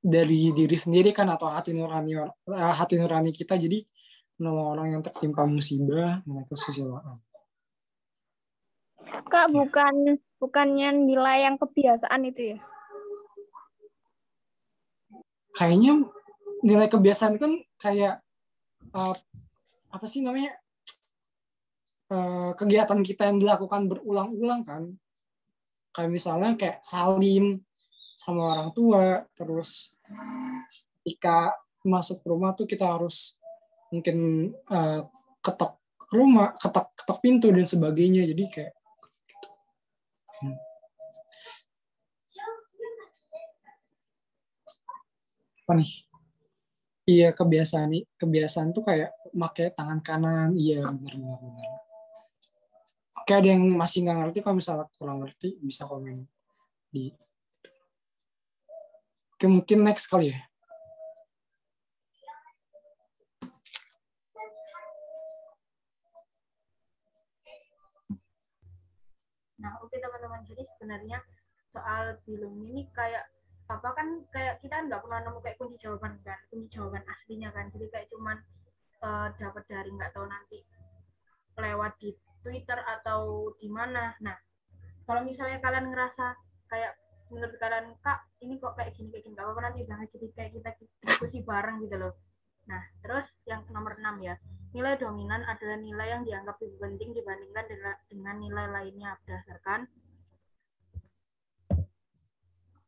dari diri sendiri kan, atau hati nurani kita. Jadi menolong orang yang tertimpa musibah, nilai kesusilaan. Kak, bukannya nilai yang kebiasaan itu ya? Kayaknya nilai kebiasaan kan kayak apa sih namanya, kegiatan kita yang dilakukan berulang-ulang kan. Kayak misalnya kayak salim sama orang tua, terus ketika masuk rumah tuh kita harus mungkin ketok rumah, ketok pintu dan sebagainya. Jadi kayak gitu. Apa nih? Iya, kebiasaan tuh kayak pakai tangan kanan. Iya, benar. Oke, ada yang masih nggak ngerti? Kalau misalnya kurang ngerti bisa komen di. Oke, mungkin next kali ya. Nah, oke teman-teman, jadi sebenarnya soal bilum ini kayak apa kan, kayak kita nggak pernah nemu kayak kunci jawaban aslinya kan, jadi kayak cuman dapat dari nggak tahu nanti lewat di Twitter atau di mana. Nah, kalau misalnya kalian ngerasa kayak menurut kalian, Kak, ini kok kayak gini, nggak apa-apa, nanti jangan jadi kayak kita diskusi bareng gitu loh. Nah, terus yang nomor 6 ya, nilai dominan adalah nilai yang dianggap lebih penting dibandingkan dengan nilai lainnya berdasarkan.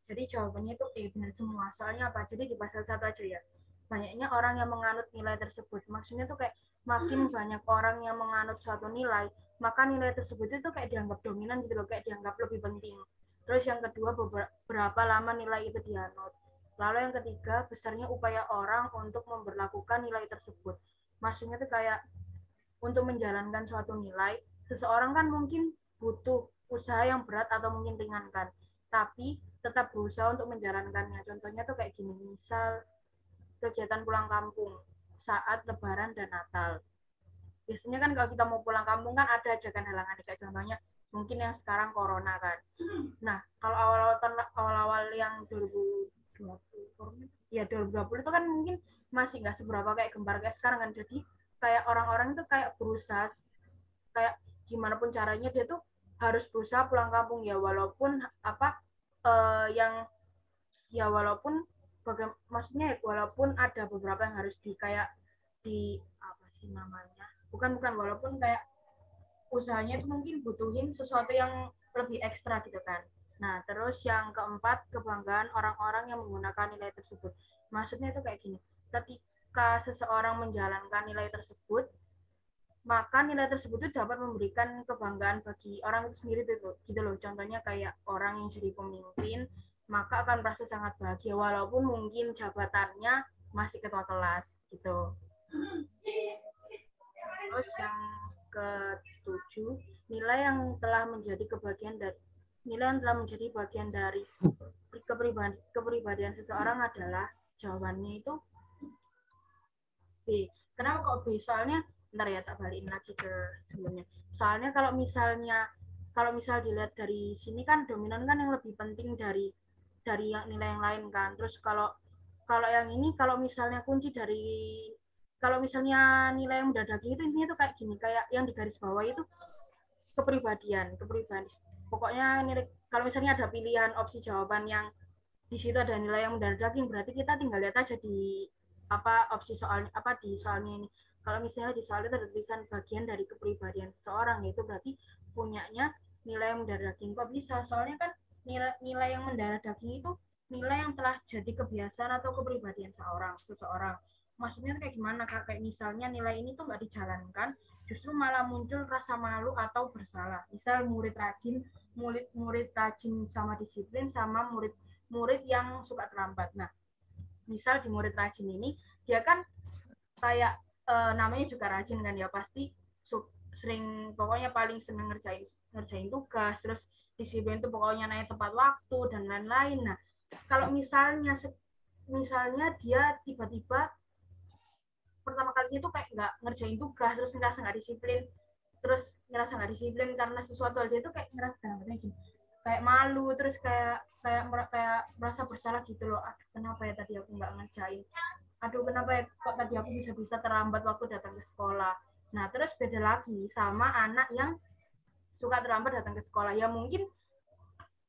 Jadi jawabannya itu benar semua. Soalnya apa? Jadi di pasal 1 aja ya. Banyaknya orang yang menganut nilai tersebut. Maksudnya tuh kayak makin banyak orang yang menganut suatu nilai, maka nilai tersebut itu kayak dianggap dominan gitu loh, kayak dianggap lebih penting. Terus yang kedua, berapa lama nilai itu dianut. Lalu yang ketiga, besarnya upaya orang untuk memberlakukan nilai tersebut. Maksudnya tuh kayak untuk menjalankan suatu nilai, seseorang kan mungkin butuh usaha yang berat atau mungkin ringan kan, tapi tetap berusaha untuk menjalankannya. Contohnya tuh kayak gini, misal kegiatan pulang kampung saat Lebaran dan Natal. Biasanya kan kalau kita mau pulang kampung kan ada aja kan halangan, kayak contohnya mungkin yang sekarang corona kan. Nah, kalau awal-awal yang 2020 itu kan mungkin masih nggak seberapa kayak gembar kayak sekarang kan. Jadi kayak orang-orang itu kayak berusaha, kayak gimana pun caranya dia tuh harus berusaha pulang kampung ya, walaupun maksudnya walaupun ada beberapa yang harus walaupun kayak usahanya itu mungkin butuhin sesuatu yang lebih ekstra gitu kan. Nah, terus yang keempat, kebanggaan orang-orang yang menggunakan nilai tersebut. Maksudnya itu kayak gini, ketika seseorang menjalankan nilai tersebut, maka nilai tersebut itu dapat memberikan kebanggaan bagi orang itu sendiri gitu loh. Contohnya kayak orang yang jadi pemimpin, maka akan merasa sangat bahagia walaupun mungkin jabatannya masih ketua kelas gitu. Terus yang ke-7, nilai yang telah menjadi bagian dari kepribadian seseorang adalah, jawabannya itu B. Kenapa kok B? Soalnya bentar ya, tak balikin lagi ke sebelumnya. Soalnya kalau misal dilihat dari sini kan dominan kan yang lebih penting dari yang nilai yang lain kan. Terus kalau yang ini, kalau misalnya nilai yang mendadaki itu intinya tuh kayak gini, kayak yang di garis bawah itu kepribadian. Pokoknya kalau misalnya ada pilihan opsi jawaban yang di situ ada nilai yang mendadaki, berarti kita tinggal lihat aja di opsi soalnya di soalnya ini. Kalau misalnya di soal itu ada tulisan bagian dari kepribadian seseorang, itu berarti punyanya nilai yang mendadaki. Kok bisa? Soalnya kan nilai yang mendarah daging itu nilai yang telah jadi kebiasaan atau kepribadian seseorang. Maksudnya kayak gimana, Kak? Kayak misalnya nilai ini tuh nggak dijalankan, justru malah muncul rasa malu atau bersalah. Misal murid rajin sama disiplin, sama murid yang suka terlambat. Nah, misal di murid rajin ini, dia kan kayak namanya juga rajin kan ya, pasti pokoknya paling seneng ngerjain tugas, terus disiplin itu pokoknya naik tepat waktu dan lain-lain. Nah, kalau misalnya dia tiba-tiba pertama kali itu kayak nggak ngerjain tugas, terus ngerasa nggak disiplin karena sesuatu hal, dia tuh kayak ngerasa gini, kayak malu, terus kayak merasa bersalah gitu loh. Aduh, kenapa ya tadi aku nggak ngerjain? Aduh, kenapa ya kok tadi aku bisa terlambat waktu datang ke sekolah? Nah, terus beda lagi sama anak yang suka terlambat datang ke sekolah. Ya mungkin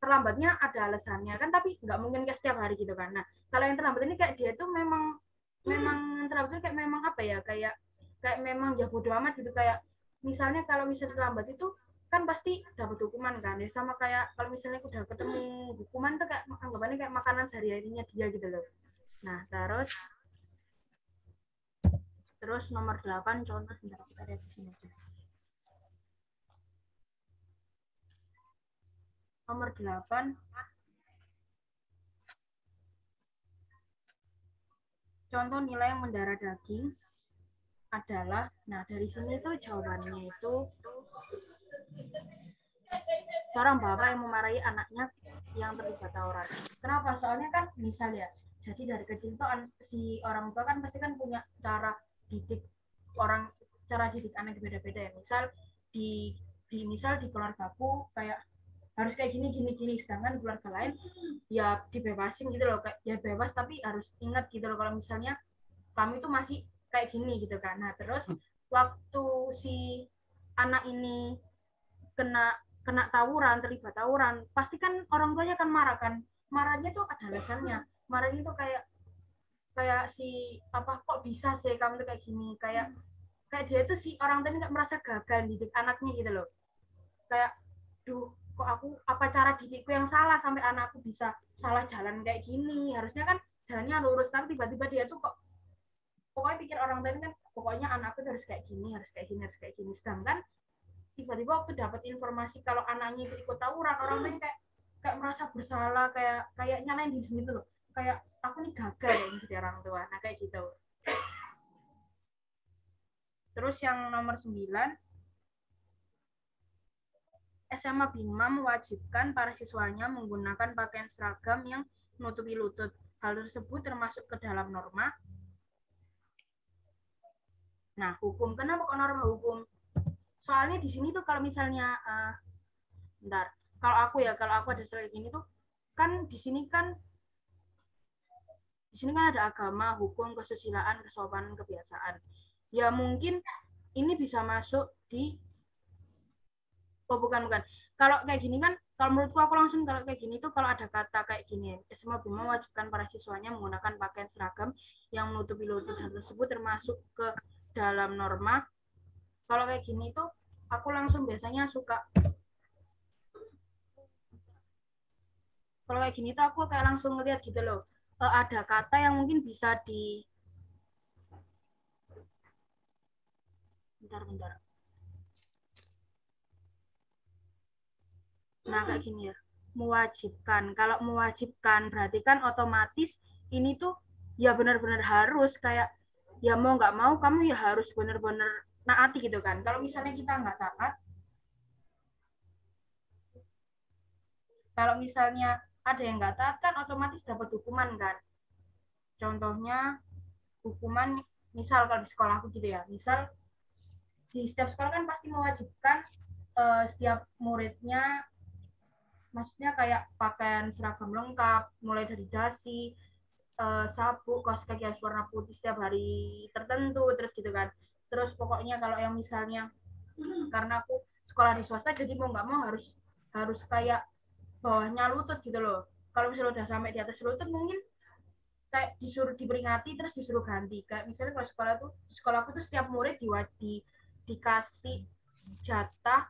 terlambatnya ada alasannya kan, tapi nggak mungkin kayak setiap hari gitu kan. Nah, kalau yang terlambat ini kayak dia tuh memang terlambat kayak memang apa ya, kayak memang ya bodo amat gitu. Kayak misalnya kalau misalnya terlambat itu kan pasti dapat hukuman kan ya, sama kayak kalau misalnya udah ketemu hukuman tuh kayak anggapannya kayak makanan sehari-harinya dia gitu loh. Nah, terus nomor 8 contoh, kita lihat di sini aja. Nomor 8, contoh nilai yang mendarah daging adalah, nah dari sini tuh jawabannya itu seorang bapak yang memarahi anaknya yang terlibat tawuran. Kenapa? Soalnya kan misalnya, jadi dari kecil tuh si orang tua kan pasti kan punya cara didik anak beda-beda ya. Misal di keluargaku kayak harus kayak gini, sedangkan keluarga lain ya dibebasin gitu loh, kayak ya bebas tapi harus ingat gitu loh kalau misalnya kamu itu masih kayak gini gitu kan. Nah, terus waktu si anak ini kena terlibat tawuran, pasti kan orang tuanya akan marah kan. Marahnya tuh ada alasannya. Marahnya tuh kayak si apa, kok bisa sih kamu tuh kayak gini, kayak dia tuh si orang tuanya nggak merasa gagal didik anaknya gitu loh. Kayak, duh, kok aku apa cara didikku yang salah sampai anakku bisa salah jalan kayak gini, harusnya kan jalannya lurus, tapi tiba-tiba dia tuh kok pokoknya pikir orang lain kan pokoknya anakku harus kayak gini, sedangkan tiba-tiba waktu dapat informasi kalau anaknya itu ikut tawuran, orang tuanya kayak merasa bersalah, kayak nyalain diri sendiri loh, kayak aku nih gagal ya jadi orang tua. Nah, kayak gitu. Terus yang nomor 9, SMA Bima mewajibkan para siswanya menggunakan pakaian seragam yang menutupi lutut. Hal tersebut termasuk ke dalam norma. Nah, hukum. Kenapa kok norma hukum? Soalnya di sini tuh kalau misalnya, kalau aku ada slide gini tuh, kan di sini kan ada agama, hukum, kesusilaan, kesopanan, kebiasaan. Ya mungkin ini bisa masuk di bukan. Kalau kayak gini kan, kalau menurutku aku langsung kalau kayak gini tuh kalau ada kata kayak gini, SMA Bima mewajibkan para siswanya menggunakan pakaian seragam yang menutupi lutut, hal tersebut termasuk ke dalam norma. Kalau kayak gini tuh aku langsung biasanya suka, kalau kayak gini tuh aku kayak langsung ngeliat gitu loh, ada kata yang mungkin bisa di bentar. Nah, kayak gini ya, mewajibkan. Kalau mewajibkan berarti kan otomatis ini tuh ya benar-benar harus, kayak ya mau nggak mau kamu ya harus benar-benar naati gitu kan. Kalau misalnya kita nggak taat, kalau misalnya ada yang nggak taat kan otomatis dapat hukuman kan. Contohnya hukuman, misal kalau di sekolahku gitu ya, misal di setiap sekolah kan pasti mewajibkan setiap muridnya, maksudnya kayak pakaian seragam lengkap, mulai dari dasi, sabuk, kaos kaki harus warna putih setiap hari tertentu, terus gitu kan. Terus pokoknya kalau yang misalnya, karena aku sekolah di swasta, jadi mau nggak mau harus kayak bawahnya lutut gitu loh. Kalau misalnya udah sampai di atas lutut mungkin kayak disuruh diperingati, terus disuruh ganti. Kayak misalnya kalau sekolahku tuh setiap murid dikasih jatah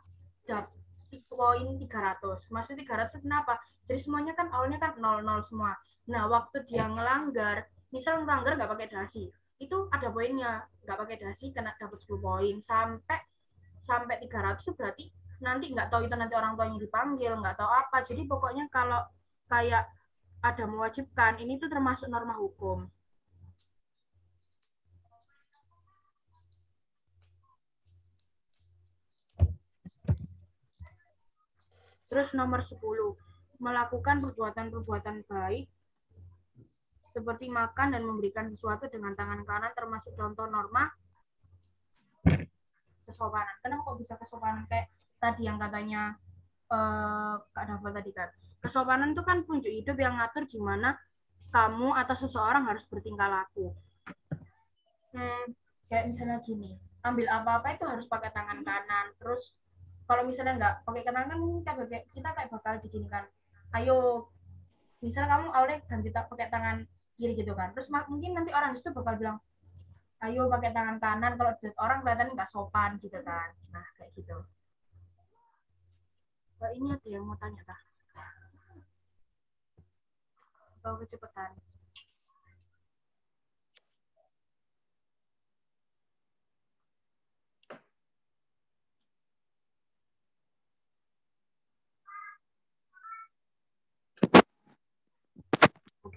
poin 300. Maksudnya 300 kenapa? Jadi semuanya kan awalnya kan 00 semua. Nah, waktu dia ngelanggar, misal ngelanggar nggak pakai dasi, itu ada poinnya. Nggak pakai dasi kena dapat 10 poin. Sampai 300 berarti nanti nggak tahu itu nanti orang tuanya dipanggil, nggak tahu apa. Jadi pokoknya kalau kayak ada mewajibkan, ini tuh termasuk norma hukum. Terus nomor 10, melakukan perbuatan-perbuatan baik seperti makan dan memberikan sesuatu dengan tangan kanan termasuk contoh norma kesopanan. Kenapa kok bisa kesopanan kayak tadi yang katanya Kak Dava tadi kan? Kesopanan itu kan punjuk hidup yang ngatur gimana kamu atau seseorang harus bertingkah laku. Kayak misalnya gini, ambil apa-apa itu harus pakai tangan kanan. Terus kalau misalnya nggak pakai tangan kan kita kayak bakal begini kan. Ayo, misalnya kamu awalnya ganti pakai tangan kiri gitu kan. Terus mungkin nanti orang itu bakal bilang, ayo pakai tangan kanan, kalau orang kelihatan nggak sopan gitu kan. Nah, kayak gitu. Ini ada yang mau tanya kah? Atau kecepatan?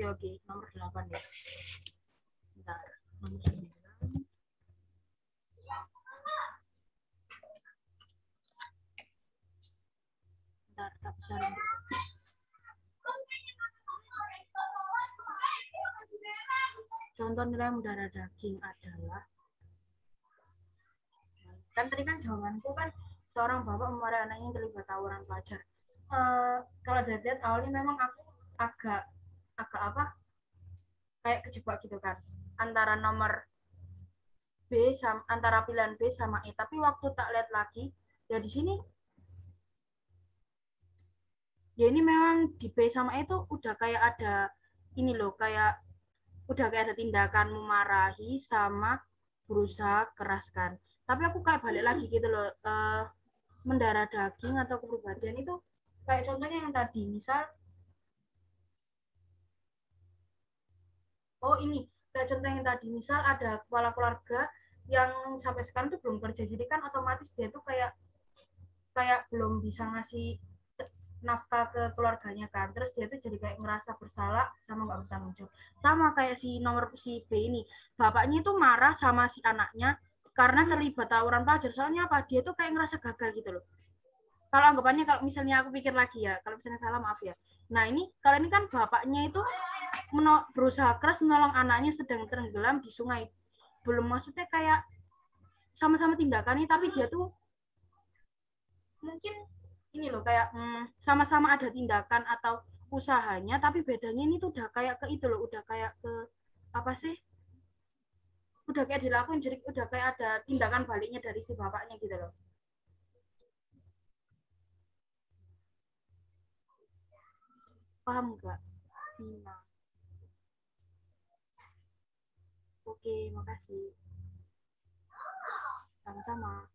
Oke, nomor 8 ya. Bentar, nomor 9. Bentar, tak sharing dulu. Contoh nilai udara daging adalah, kan tadi kan jawabanku kan seorang bapak memarahi anaknya yang terlibat tawuran pelajar. Kalau dari awalnya memang aku agak apa kayak kejebak gitu kan antara nomor B sama antara pilihan B sama E, tapi waktu tak lihat lagi ya di sini ya ini memang di B sama E itu udah kayak ada ini loh, kayak udah kayak ada tindakan memarahi sama berusaha keras kan. Tapi aku kayak balik lagi gitu loh, mendarah daging atau kepribadian itu kayak contohnya yang tadi, misal ini kayak contoh yang tadi, misal ada kepala keluarga yang sampai sekarang tuh belum kerja, jadi kan otomatis dia tuh kayak belum bisa ngasih nafkah ke keluarganya kan, terus dia tuh jadi kayak ngerasa bersalah sama nggak bertanggung jawab. Sama kayak si B ini, bapaknya itu marah sama si anaknya karena terlibat tawuran pelajar, soalnya apa, dia tuh kayak ngerasa gagal gitu loh. Kalau anggapannya, kalau misalnya aku pikir lagi ya, kalau misalnya salah maaf ya. Nah ini kalau ini kan bapaknya itu berusaha keras menolong anaknya sedang tenggelam di sungai, belum, maksudnya kayak sama-sama tindakannya, tapi dia tuh mungkin ini loh kayak sama-sama ada tindakan atau usahanya, tapi bedanya ini tuh udah kayak ke itu loh, udah kayak ke apa sih, udah kayak dilakuin, jadi udah kayak ada tindakan baliknya dari si bapaknya gitu loh. Paham nggak? Nah. Oke, makasih. Sama-sama.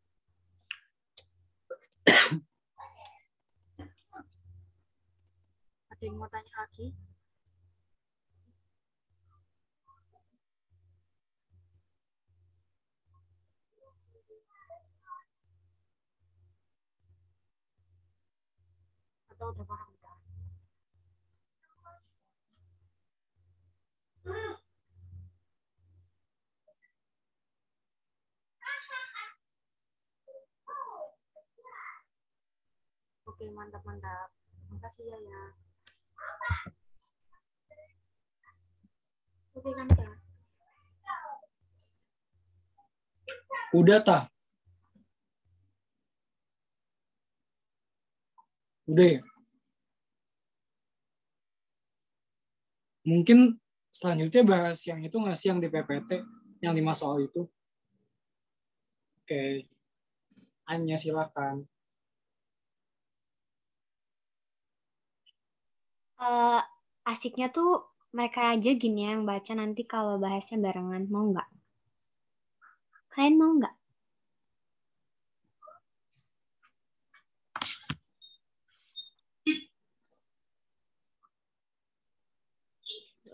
Ada yang mau tanya lagi? Atau udah paham? Oke, mantap. Makasih ya. Oke kan ya? Udah tah? Udah ya? Mungkin selanjutnya bahas yang itu nggak sih, yang di PPT, yang 5 soal itu. Oke. Anya silakan. Asiknya tuh mereka aja gini yang baca, nanti kalau bahasnya barengan, mau nggak? Kalian mau nggak?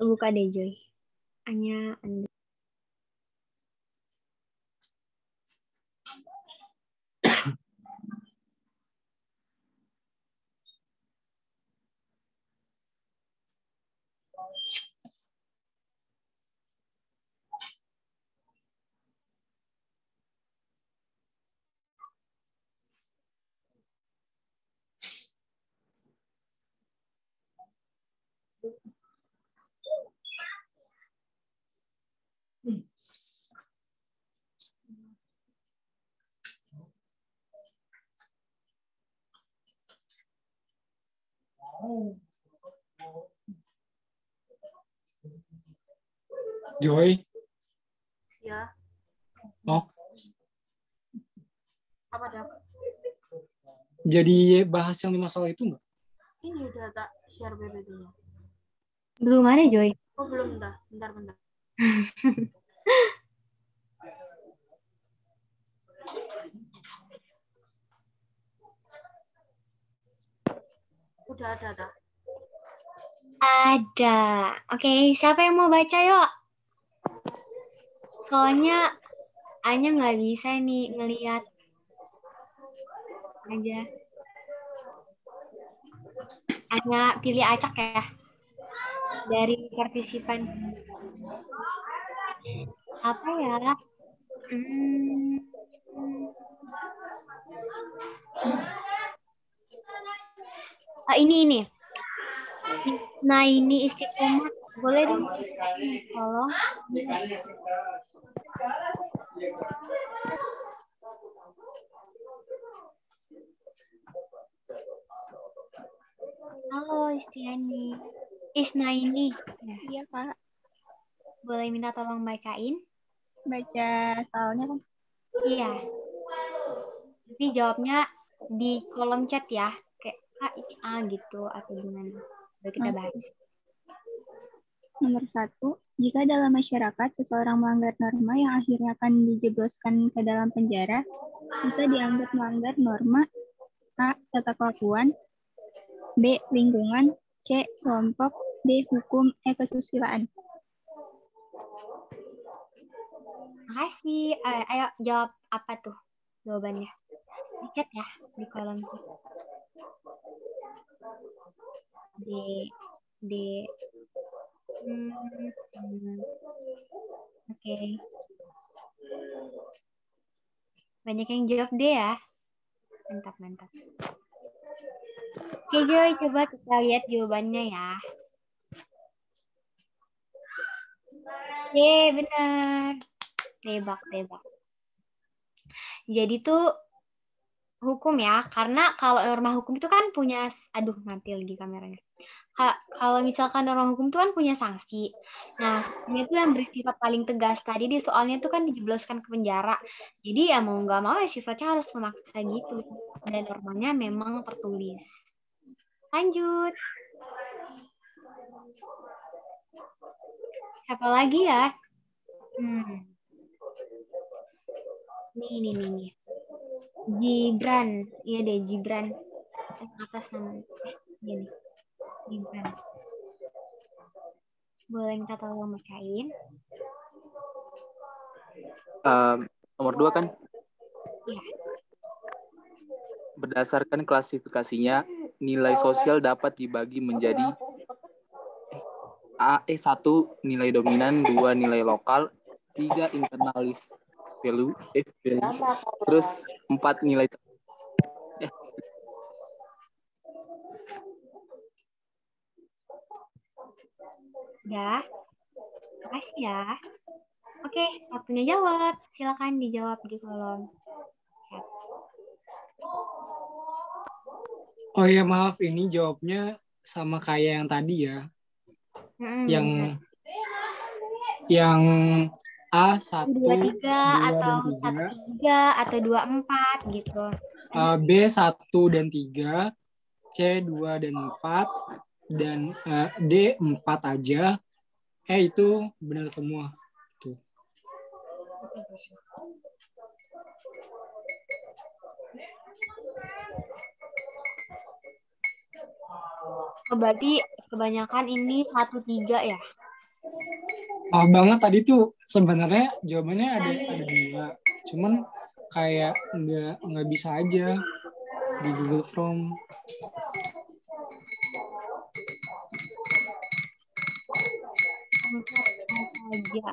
Buka deh Joy. Anya, Anda. Joy, Ya, oh, apa dah? jadi bahas yang 5 soal itu nggak? Ini udah tak share PPT-nya. Belum ada, Joy. Oh, belum dah. Bentar. Udah ada dah. Ada. Oke, siapa yang mau baca yuk? Soalnya Anya nggak bisa nih ngelihat aja. Anya pilih acak ya dari partisipan. Apa ya? Ini. Nah, ini istiqomah. Boleh dong, tolong. Halo, Istiani. Isnaini. Ya. Iya, Kak. Boleh minta tolong bacain? Baca soalnya kan. Iya. Tapi jawabnya di kolom chat ya. Kayak, Kak, ini A gitu, atau gimana. Udah kita bahas. Nomor 1, jika dalam masyarakat seseorang melanggar norma yang akhirnya akan dijebloskan ke dalam penjara, bisa dianggap melanggar norma A. Tata kelakuan, B. Lingkungan, C. Kelompok, D. Hukum, E. Kesusilaan. Makasih. Ayo jawab apa tuh jawabannya. Di chat ya, di kolom chat. D. Oke. Banyak yang jawab D ya. Mantap. Oke Joy, coba kita lihat jawabannya ya. Benar. Tebak. Jadi tuh hukum ya, karena kalau norma hukum itu kan punya, mati lagi kameranya. Kalau misalkan norma hukum itu kan punya sanksi. Nah, sanksinya itu yang bersifat paling tegas. Tadi di soalnya itu kan dijebloskan ke penjara. Jadi ya mau nggak mau ya sifatnya harus memaksa gitu. Dan normanya memang tertulis. Lanjut. Siapa lagi ya? Nih. Gibran. Iya deh, Gibran. Yang atas namanya. Gini. Gibran. Boleh minta tolong bacain? Nomor 2 kan? Iya. Berdasarkan klasifikasinya, nilai sosial dapat dibagi menjadi 1 nilai dominan, 2 nilai lokal, 3 internalis value, terus 4 nilai Ya. Makasih ya. Oke, waktunya jawab. Silakan dijawab di kolom chat. Oh ya, maaf, ini jawabnya sama kayak yang tadi ya. Yang A1, 2, 3 atau 1, 3 atau 2, 4 gitu. B1 dan 3, C2 dan 4, dan D 4 aja. Itu benar semua. Tuh. Berarti kebanyakan ini 1, 3 ya? Banget tadi tuh sebenarnya jawabannya ada 2. Cuman kayak nggak bisa aja di Google Form. Aja.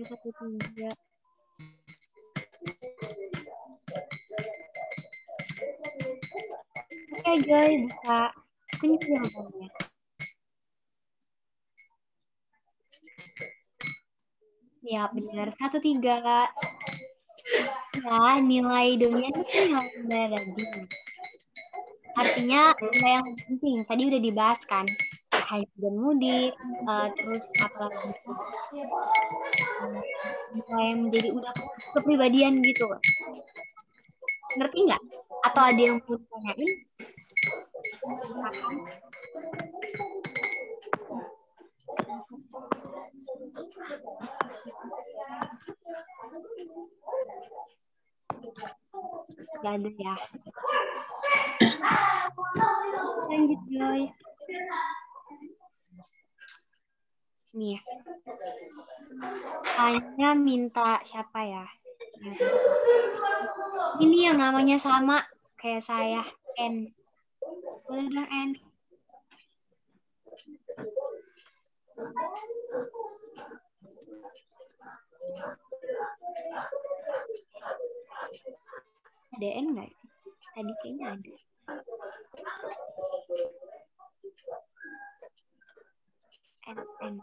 1, 3. Oke, Joy, buka kunci jawabannya. Ya, benar. 1-3. Ya, nilai dominan itu nilai darah daging. Artinya nilai yang penting. Tadi udah dibahas kan. Haji dan mudik, terus apa lagi? Nilai yang menjadi udah kepribadian gitu. Ngerti nggak? Atau ada yang mau ditanyain? Gak ada ya. Lanjut, Joy. Nih ya. Hanya minta siapa ya? Ini yang namanya sama kayak saya, N. Boleh dong, N. Ada N nggak sih? Tadi kayaknya ada. N.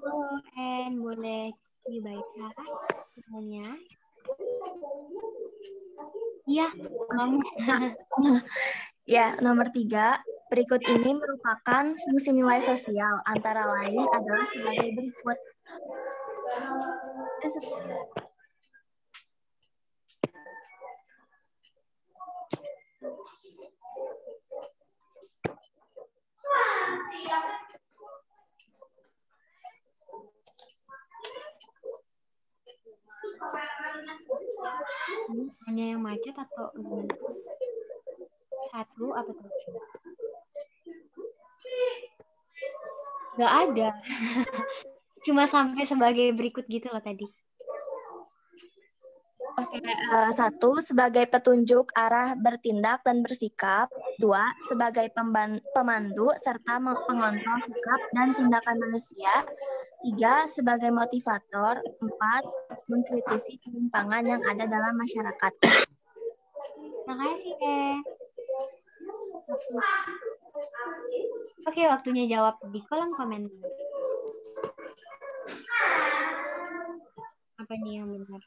Oh, N boleh dibaca namanya. Iya, kamu. Ya, nomor 3. Berikut ini merupakan fungsi nilai sosial, antara lain adalah sebagai berikut. Hanya yang macet atau gimana? 1 apa tuh? Gak ada. Cuma sampai sebagai berikut gitu loh tadi. Oke, 1. Sebagai petunjuk arah bertindak dan bersikap. 2. Sebagai pemandu serta pengontrol sikap dan tindakan manusia. 3. Sebagai motivator. 4. Mengkritisi penyimpangan yang ada dalam masyarakat. Makasih, Oke, waktunya jawab di kolom komentar. Apa nih yang benar?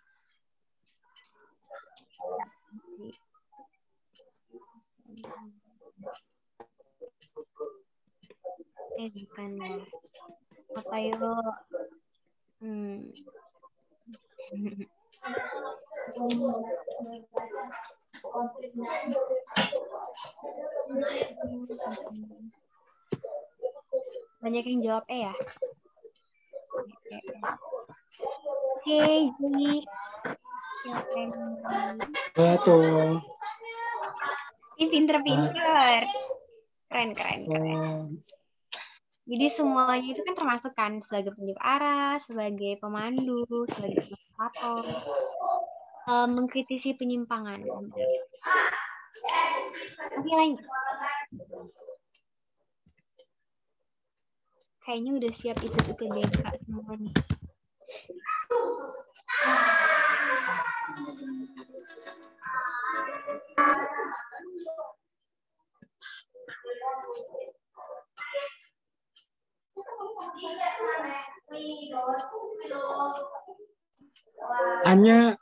Bukan ya. Apa yuk? Banyak yang jawab ya. Oke, jadi Betul. ini pinter-pinter. Keren. Jadi semuanya itu kan termasuk kan sebagai penunjuk arah, sebagai pemandu, sebagai motivator, mengkritisi penyimpangan. Oke, lanjut. Kayaknya udah siap ikut UTBK semua nih. Anya.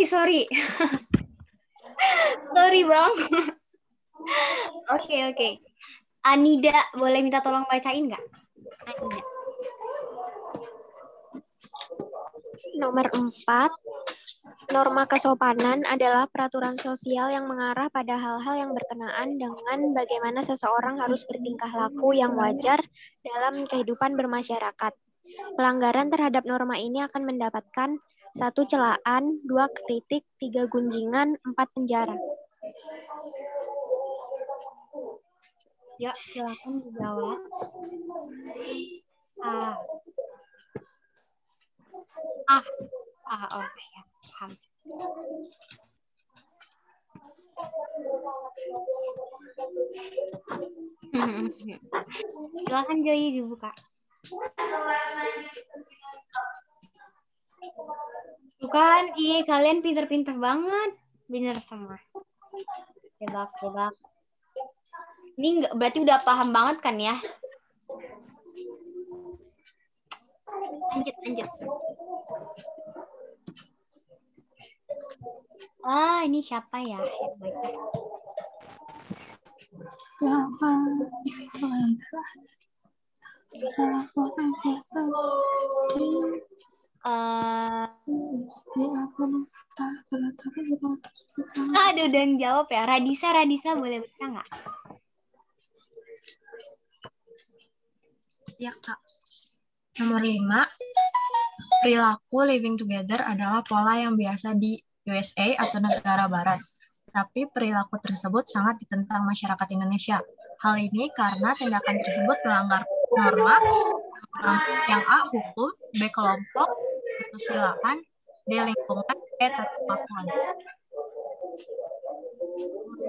Sorry. Sorry, Bang. Oke. Anida, boleh minta tolong bacain nggak? Anida. Nomor 4. Norma kesopanan adalah peraturan sosial yang mengarah pada hal-hal yang berkenaan dengan bagaimana seseorang harus bertingkah laku yang wajar dalam kehidupan bermasyarakat. Pelanggaran terhadap norma ini akan mendapatkan 1 celaan, 2 kritik, 3 gunjingan, 4 penjara. Yuk, silakan dijawab. Oke, ya, paham. Silakan Joy dibuka. Bukan, kalian pinter-pinter banget. Bener semua. Tebak. Ini enggak, berarti udah paham banget kan ya? Lanjut. Ini siapa ya? Aduh, dan jawab ya. Radisa boleh baca nggak? Ya, Kak. Nomor 5, perilaku living together adalah pola yang biasa di USA atau negara barat. Tapi perilaku tersebut sangat ditentang masyarakat Indonesia. Hal ini karena tindakan tersebut melanggar norma yang A, hukum, B, kelompok, kesusilaan, D, lingkungan, E, tata kelakuan.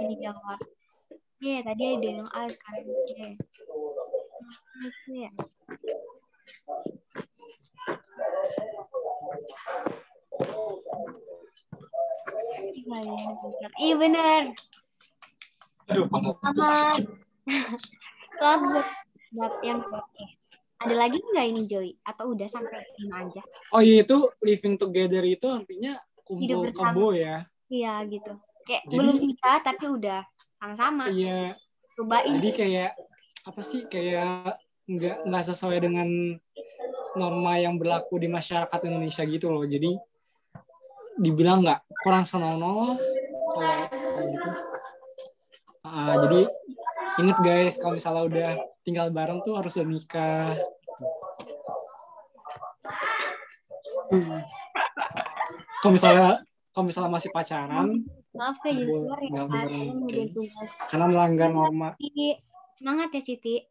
Ini jawab. Tadi ada yang A, sekarang C. Ya. Iya benar. Aduh, Selamat. Selamat buat yang ada lagi nggak ini Joy? Atau udah sampai 5 aja? Oh iya, itu living together itu artinya kumpul kebo ya? Iya gitu. Kayak jadi, belum nikah tapi udah sama-sama. Iya. Cobain. Jadi kayak apa sih? Kayak nggak sesuai dengan norma yang berlaku di masyarakat Indonesia gitu loh. Jadi dibilang nggak kurang senonoh kalau gitu. Jadi inget guys, kalau misalnya udah tinggal bareng tuh harus udah nikah. Kalau misalnya masih pacaran, maaf kayak gitu ya, karena melanggar norma. Semangat ya Siti.